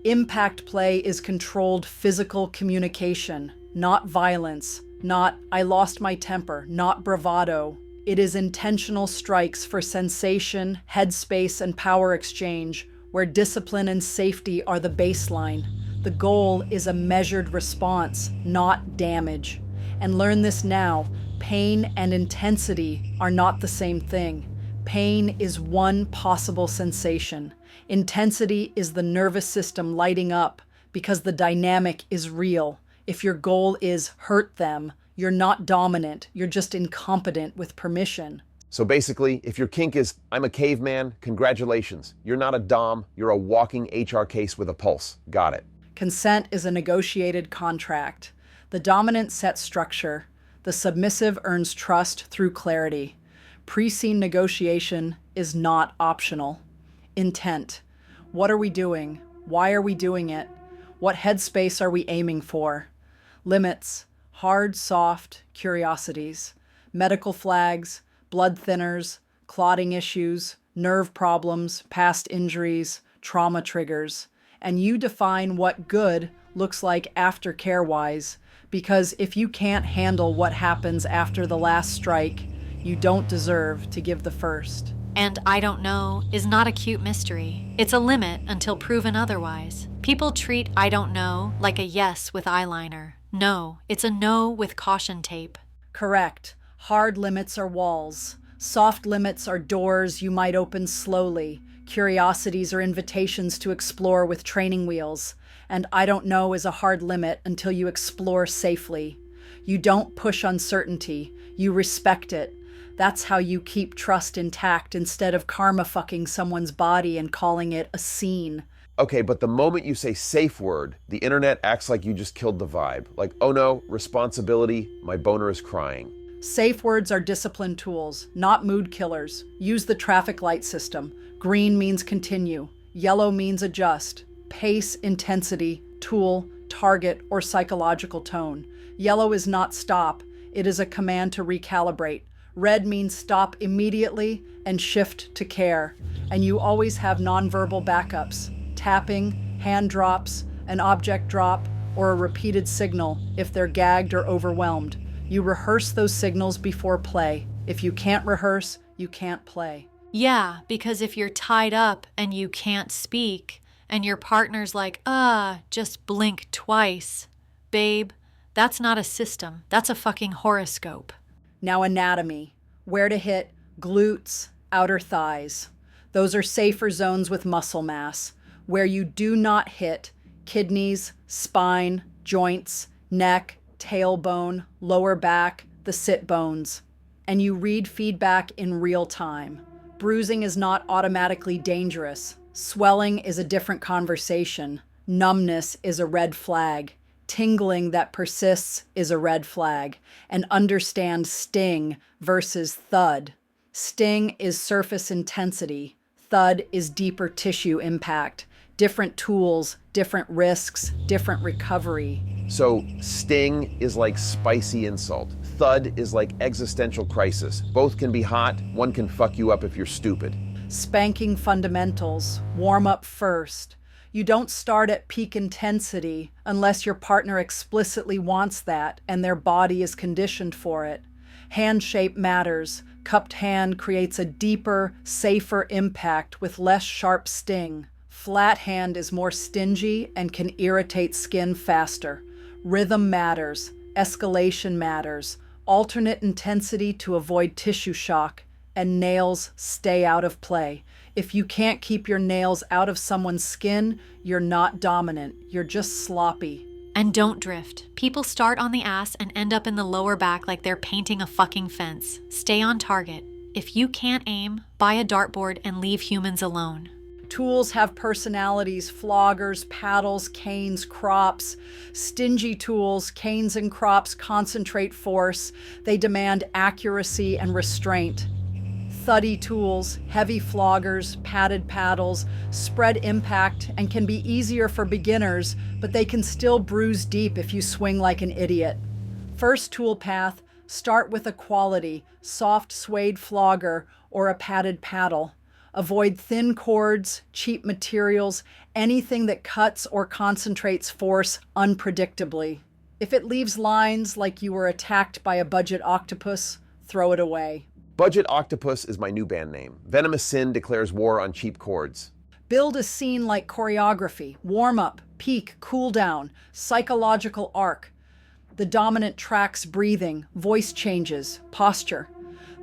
Impact play is controlled physical communication. not violence, not "I lost my temper," not bravado. It is intentional strikes for sensation, headspace, and power exchange, where discipline and safety are the baseline. The goal is a measured response, not damage. And learn this now, pain and intensity are not the same thing. Pain is one possible sensation. Intensity is the nervous system lighting up because the dynamic is real. If your goal is hurt them, you're not dominant, you're just incompetent with permission. So basically, if your kink is, I'm a caveman, congratulations. You're not a dom, you're a walking HR case with a pulse. Got it. Consent is a negotiated contract. The dominant sets structure. The submissive earns trust through clarity. Pre-scene negotiation is not optional. Intent. What are we doing? Why are we doing it? What headspace are we aiming for? Limits. Hard, soft curiosities. Medical flags, blood thinners, clotting issues, nerve problems, past injuries, trauma triggers. And you define what good looks like aftercare-wise, because if you can't handle what happens after the last strike, you don't deserve to give the first. And I don't know is not a cute mystery. It's a limit until proven otherwise. People treat I don't know like a yes with eyeliner. No, it's a no with caution tape. Correct. Hard limits are walls. Soft limits are doors you might open slowly. Curiosities are invitations to explore with training wheels. And I don't know is a hard limit until you explore safely. You don't push uncertainty. You respect it. That's how you keep trust intact instead of karma fucking someone's body and calling it a scene. Okay, but the moment you say safe word, the internet acts like you just killed the vibe. Like, oh no, responsibility, my boner is crying. Safe words are discipline tools, not mood killers. Use the traffic light system. Green means continue. Yellow means adjust. Pace, intensity, tool, target, or psychological tone. Yellow is not stop. It is a command to recalibrate. Red means stop immediately and shift to care. And you always have nonverbal backups. Tapping, hand drops, an object drop, or a repeated signal if they're gagged or overwhelmed. You rehearse those signals before play. If you can't rehearse, you can't play. Yeah, because if you're tied up and you can't speak, and your partner's like, just blink twice, babe, that's not a system. That's a fucking horoscope. Now anatomy. Where to hit glutes, outer thighs. Those are safer zones with muscle mass. Where you do not hit kidneys, spine, joints, neck, tailbone, lower back, the sit bones. And you read feedback in real time. Bruising is not automatically dangerous. Swelling is a different conversation. Numbness is a red flag. Tingling that persists is a red flag. And understand sting versus thud. Sting is surface intensity. Thud is deeper tissue impact. Different tools, different risks, different recovery. So sting is like spicy insult. Thud is like existential crisis. Both can be hot, one can fuck you up if you're stupid. Spanking fundamentals, warm up first. You don't start at peak intensity unless your partner explicitly wants that and their body is conditioned for it. Hand shape matters. Cupped hand creates a deeper, safer impact with less sharp sting. Flat hand is more stingy and can irritate skin faster. Rhythm matters. Escalation matters. Alternate intensity to avoid tissue shock. And nails stay out of play. If you can't keep your nails out of someone's skin, you're not dominant. You're just sloppy. And don't drift. People start on the ass and end up in the lower back like they're painting a fucking fence. Stay on target. If you can't aim, buy a dartboard and leave humans alone. Tools have personalities, floggers, paddles, canes, crops. Stingy tools, canes and crops concentrate force. They demand accuracy and restraint. Thuddy tools, heavy floggers, padded paddles, spread impact and can be easier for beginners, but they can still bruise deep if you swing like an idiot. First tool path, start with a quality, soft suede flogger or a padded paddle. Avoid thin cords, cheap materials, anything that cuts or concentrates force unpredictably. If it leaves lines like you were attacked by a budget octopus, throw it away. Budget Octopus is my new band name. Venomous Sin Declares War on Cheap Chords. Build a scene like choreography, warm up, peak, cool down, psychological arc. The dominant tracks breathing, voice changes, posture.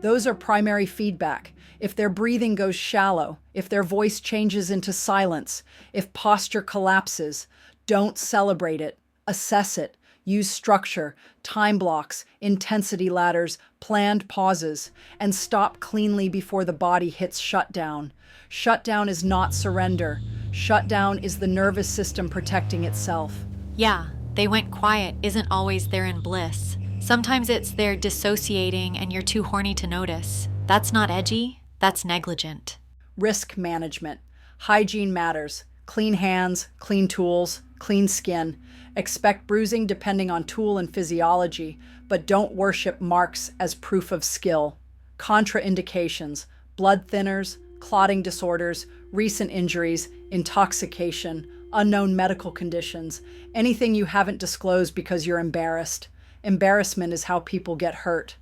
Those are primary feedback. If their breathing goes shallow, if their voice changes into silence, if posture collapses, don't celebrate it. Assess it. Use structure, time blocks, intensity ladders, planned pauses, and stop cleanly before the body hits shutdown. Shutdown is not surrender. Shutdown is the nervous system protecting itself. Yeah, they went quiet isn't always they're in bliss. Sometimes it's they're dissociating and you're too horny to notice. That's not edgy, that's negligent. Risk management. Hygiene matters. Clean hands, clean tools, clean skin. Expect bruising depending on tool and physiology, but don't worship marks as proof of skill. Contraindications, blood thinners, clotting disorders, recent injuries, intoxication, unknown medical conditions, anything you haven't disclosed because you're embarrassed. Embarrassment is how people get hurt.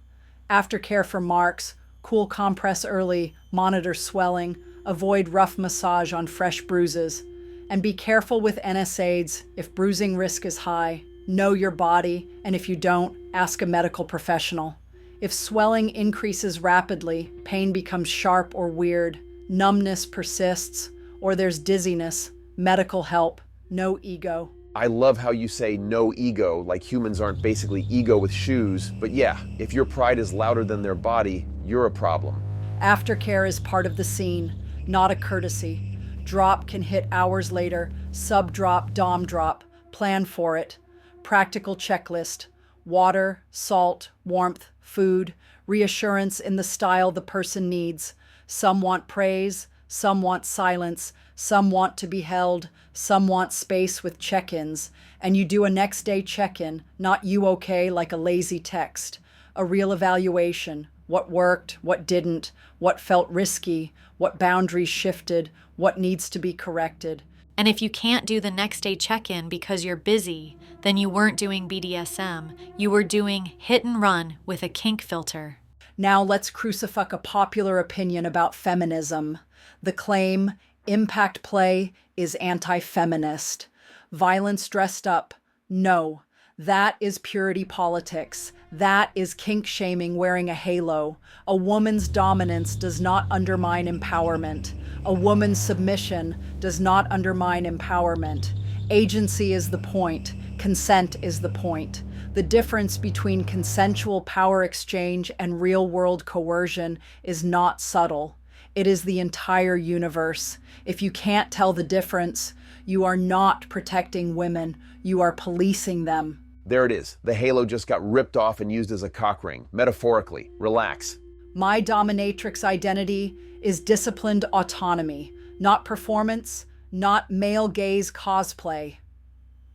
Aftercare for marks, cool compress early, monitor swelling, avoid rough massage on fresh bruises. And be careful with NSAIDs if bruising risk is high. Know your body, and if you don't, ask a medical professional. If swelling increases rapidly, pain becomes sharp or weird, numbness persists, or there's dizziness, medical help, no ego. I love how you say no ego, like humans aren't basically ego with shoes, but yeah, if your pride is louder than their body, you're a problem. Aftercare is part of the scene, not a courtesy. Drop can hit hours later, sub-drop, dom drop, plan for it. Practical checklist, water, salt, warmth, food, reassurance in the style the person needs. Some want praise, some want silence, some want to be held, some want space with check-ins. And you do a next day check-in, not you okay like a lazy text. A real evaluation, what worked, what didn't, what felt risky, what boundaries shifted, what needs to be corrected. And if you can't do the next day check-in because you're busy, then you weren't doing BDSM. You were doing hit and run with a kink filter. Now let's crucify a popular opinion about feminism. The claim, impact play, is anti-feminist. Violence dressed up. No, that is purity politics. That is kink shaming wearing a halo. A woman's dominance does not undermine empowerment. A woman's submission does not undermine empowerment. Agency is the point. Consent is the point. The difference between consensual power exchange and real-world coercion is not subtle. It is the entire universe. If you can't tell the difference, you are not protecting women. You are policing them. There it is. The halo just got ripped off and used as a cock ring. Metaphorically. Relax. My dominatrix identity is disciplined autonomy, not performance, not male gaze cosplay.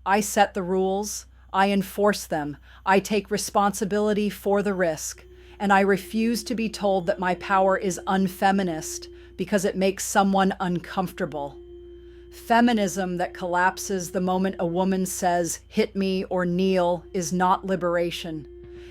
I set the rules, I enforce them, I take responsibility for the risk, and I refuse to be told that my power is unfeminist because it makes someone uncomfortable. Feminism that collapses the moment a woman says, "hit me" or "kneel" is not liberation.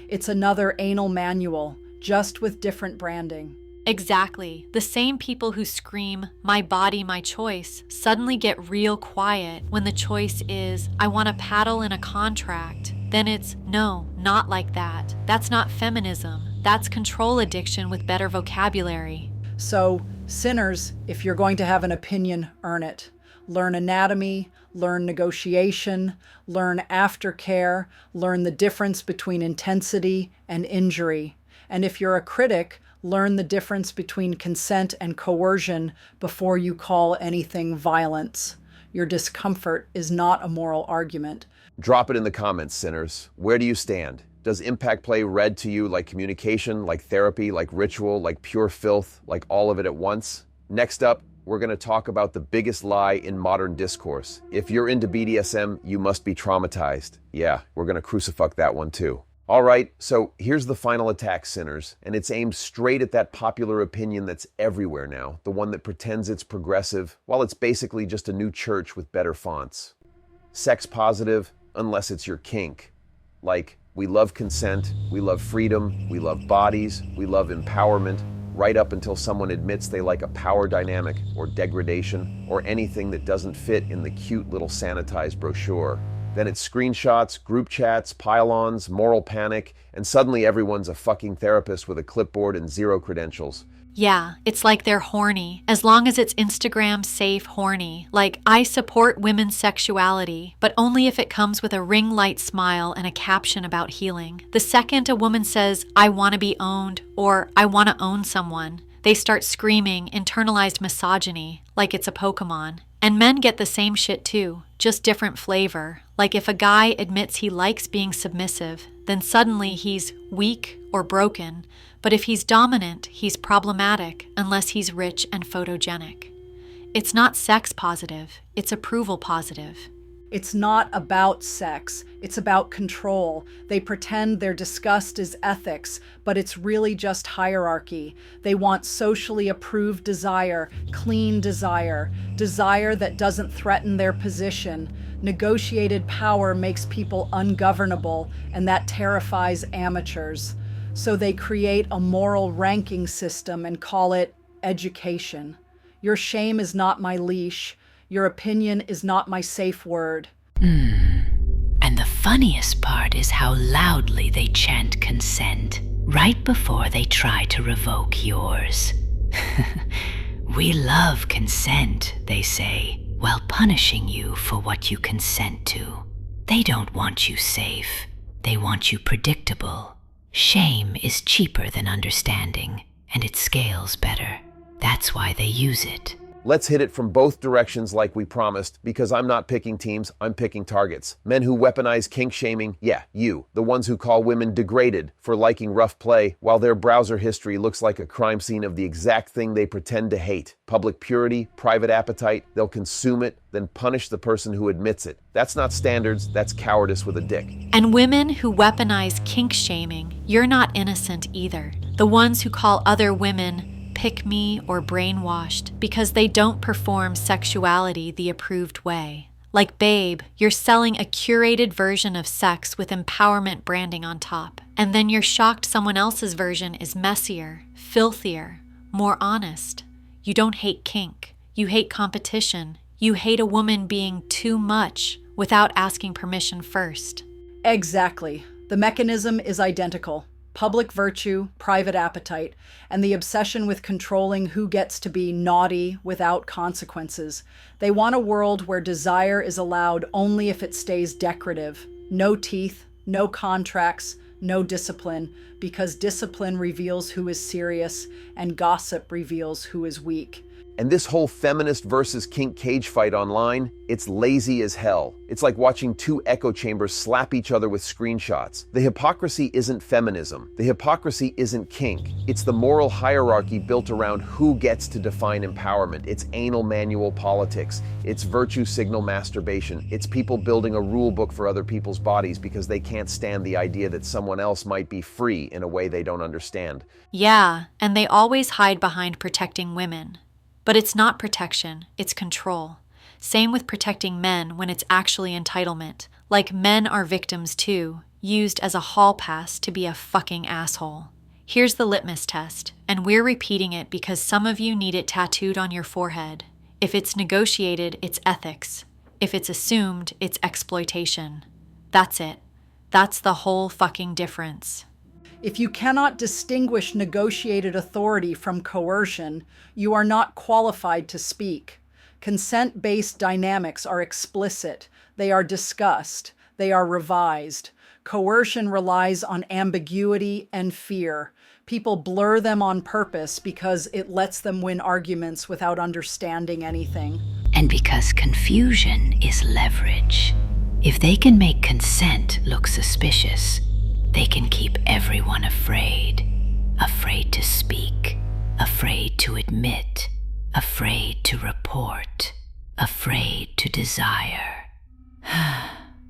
It's another anal manual, just with different branding. Exactly. The same people who scream, "my body, my choice," suddenly get real quiet when the choice is, "I want to paddle in a contract." Then it's, "No, not like that. That's not feminism. That's control addiction with better vocabulary." So, sinners, if you're going to have an opinion, earn it. Learn anatomy, learn negotiation, learn aftercare, learn the difference between intensity and injury. And if you're a critic, learn the difference between consent and coercion before you call anything violence. Your discomfort is not a moral argument. Drop it in the comments, sinners. Where do you stand? Does impact play read to you like communication, like therapy, like ritual, like pure filth, like all of it at once? Next up, we're going to talk about the biggest lie in modern discourse. If you're into BDSM, you must be traumatized. Yeah, we're going to crucify that one too. All right, so here's the final attack, sinners, and it's aimed straight at that popular opinion that's everywhere now, the one that pretends it's progressive, while it's basically just a new church with better fonts. Sex positive, unless it's your kink. like, we love consent, we love freedom, we love bodies, we love empowerment, right up until someone admits they like a power dynamic or degradation or anything that doesn't fit in the cute little sanitized brochure. Then it's screenshots, group chats, pile-ons, moral panic, and suddenly everyone's a fucking therapist with a clipboard and zero credentials. Yeah, it's like they're horny, as long as it's Instagram safe horny. Like, I support women's sexuality, but only if it comes with a ring light smile and a caption about healing. The second a woman says, I want to be owned, or I want to own someone, they start screaming internalized misogyny, like it's a Pokemon. And men get the same shit too, just different flavor. Like if a guy admits he likes being submissive, then suddenly he's weak or broken. But if he's dominant, he's problematic unless he's rich and photogenic. It's not sex positive, it's approval positive. It's not about sex, it's about control. They pretend their disgust is ethics, but it's really just hierarchy. They want socially approved desire, clean desire, desire that doesn't threaten their position. Negotiated power makes people ungovernable, and that terrifies amateurs. So they create a moral ranking system and call it education. Your shame is not my leash. Your opinion is not my safe word. And the funniest part is how loudly they chant consent right before they try to revoke yours. We love consent, they say, while punishing you for what you consent to. They don't want you safe. They want you predictable. Shame is cheaper than understanding, and it scales better. That's why they use it. Let's hit it from both directions like we promised, because I'm not picking teams, I'm picking targets. Men who weaponize kink shaming, yeah, you. The ones who call women degraded for liking rough play, while their browser history looks like a crime scene of the exact thing they pretend to hate. Public purity, private appetite, they'll consume it, then punish the person who admits it. That's not standards, that's cowardice with a dick. And women who weaponize kink shaming, you're not innocent either. The ones who call other women pick me or brainwashed because they don't perform sexuality the approved way. Like, babe, you're selling a curated version of sex with empowerment branding on top. And then you're shocked someone else's version is messier, filthier, more honest. You don't hate kink. You hate competition. You hate a woman being too much without asking permission first. Exactly. The mechanism is identical. Public virtue, private appetite, and the obsession with controlling who gets to be naughty without consequences. They want a world where desire is allowed only if it stays decorative. No teeth, no contracts, no discipline, because discipline reveals who is serious and gossip reveals who is weak. And this whole feminist versus kink cage fight online, it's lazy as hell. It's like watching two echo chambers slap each other with screenshots. The hypocrisy isn't feminism. The hypocrisy isn't kink. It's the moral hierarchy built around who gets to define empowerment. It's anal manual politics. It's virtue signal masturbation. It's people building a rule book for other people's bodies because they can't stand the idea that someone else might be free in a way they don't understand. Yeah, and they always hide behind protecting women. But it's not protection, it's control. Same with protecting men when it's actually entitlement. Like, men are victims too, used as a hall pass to be a fucking asshole. Here's the litmus test, and we're repeating it because some of you need it tattooed on your forehead. If it's negotiated, it's ethics. If it's assumed, it's exploitation. That's it. That's the whole fucking difference. If you cannot distinguish negotiated authority from coercion, you are not qualified to speak. Consent-based dynamics are explicit. They are discussed. They are revised. Coercion relies on ambiguity and fear. People blur them on purpose because it lets them win arguments without understanding anything. And because confusion is leverage. If they can make consent look suspicious, they can keep everyone afraid. Afraid to speak, afraid to admit, afraid to report, afraid to desire.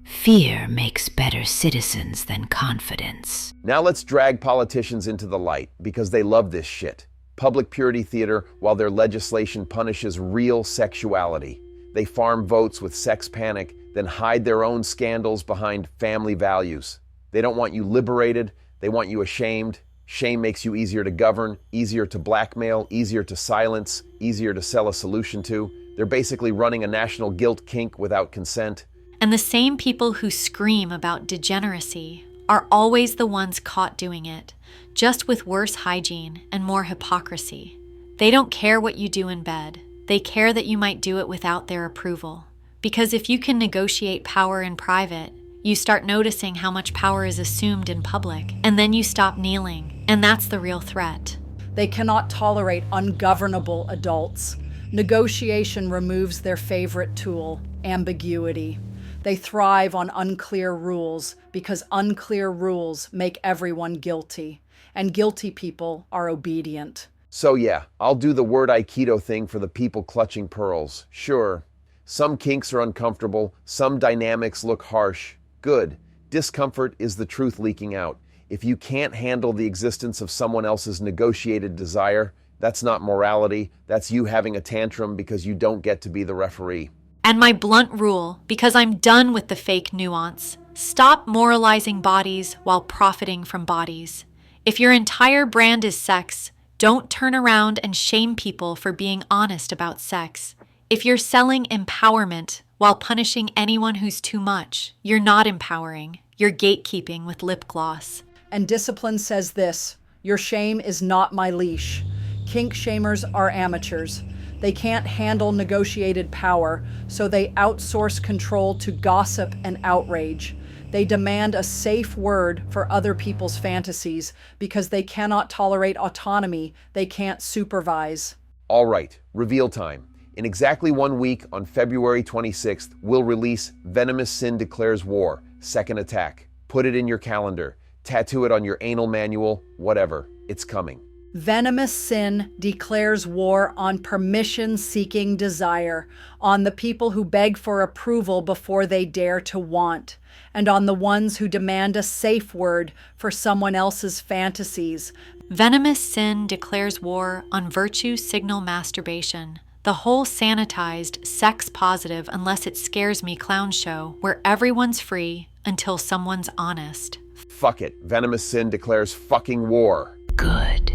Fear makes better citizens than confidence. Now let's drag politicians into the light, because they love this shit. Public purity theater, while their legislation punishes real sexuality. They farm votes with sex panic, then hide their own scandals behind family values. They don't want you liberated. They want you ashamed. Shame makes you easier to govern, easier to blackmail, easier to silence, easier to sell a solution to. They're basically running a national guilt kink without consent. And the same people who scream about degeneracy are always the ones caught doing it, just with worse hygiene and more hypocrisy. They don't care what you do in bed. They care that you might do it without their approval. Because if you can negotiate power in private, you start noticing how much power is assumed in public, and then you stop kneeling, and that's the real threat. They cannot tolerate ungovernable adults. Negotiation removes their favorite tool, ambiguity. They thrive on unclear rules because unclear rules make everyone guilty, and guilty people are obedient. So yeah, I'll do the word Aikido thing for the people clutching pearls. Sure, some kinks are uncomfortable, some dynamics look harsh. Good. Discomfort is the truth leaking out. If you can't handle the existence of someone else's negotiated desire, that's not morality, that's you having a tantrum because you don't get to be the referee. And my blunt rule, because I'm done with the fake nuance: stop moralizing bodies while profiting from bodies. If your entire brand is sex, don't turn around and shame people for being honest about sex. If you're selling empowerment while punishing anyone who's too much, you're not empowering. You're gatekeeping with lip gloss. And discipline says this: your shame is not my leash. Kink shamers are amateurs. They can't handle negotiated power, so they outsource control to gossip and outrage. They demand a safe word for other people's fantasies because they cannot tolerate autonomy they can't supervise. All right, reveal time. In exactly 1 week, on February 26th, we'll release Venomous Sin Declares War, Second Attack. Put it in your calendar. Tattoo it on your anal manual, whatever. It's coming. Venomous Sin declares war on permission-seeking desire, on the people who beg for approval before they dare to want, and on the ones who demand a safe word for someone else's fantasies. Venomous Sin declares war on virtue signal masturbation, the whole sanitized, sex-positive unless it scares me clown show where everyone's free until someone's honest. Fuck it. Venomous Sin declares fucking war. Good.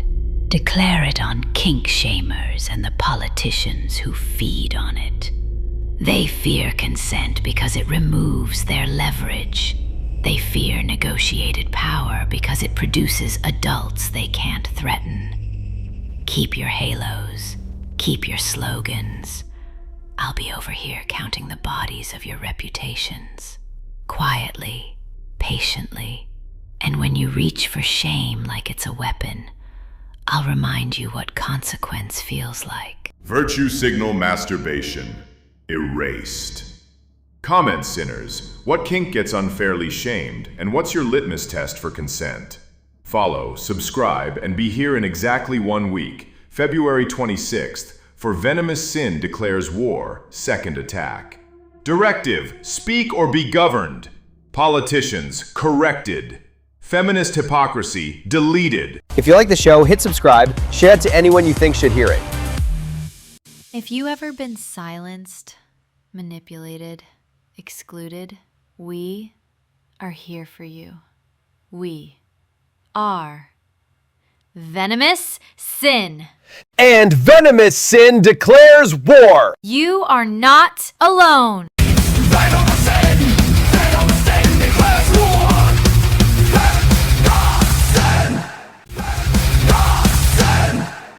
Declare it on kink shamers and the politicians who feed on it. They fear consent because it removes their leverage. They fear negotiated power because it produces adults they can't threaten. Keep your halos. Keep your slogans. I'll be over here counting the bodies of your reputations. Quietly, patiently, and when you reach for shame like it's a weapon, I'll remind you what consequence feels like. Virtue signal masturbation. Erased. Comment, sinners. What kink gets unfairly shamed, and what's your litmus test for consent? Follow, subscribe, and be here in exactly 1 week, February 26th, for Venomous Sin Declares War, Second Attack. Directive: speak or be governed. Politicians: corrected. Feminist hypocrisy: deleted. If you like the show, hit subscribe, share it to anyone you think should hear it. If you ever been silenced, manipulated, excluded, we are here for you. We are Venomous Sin. And Venomous Sin Declares War! You are not alone.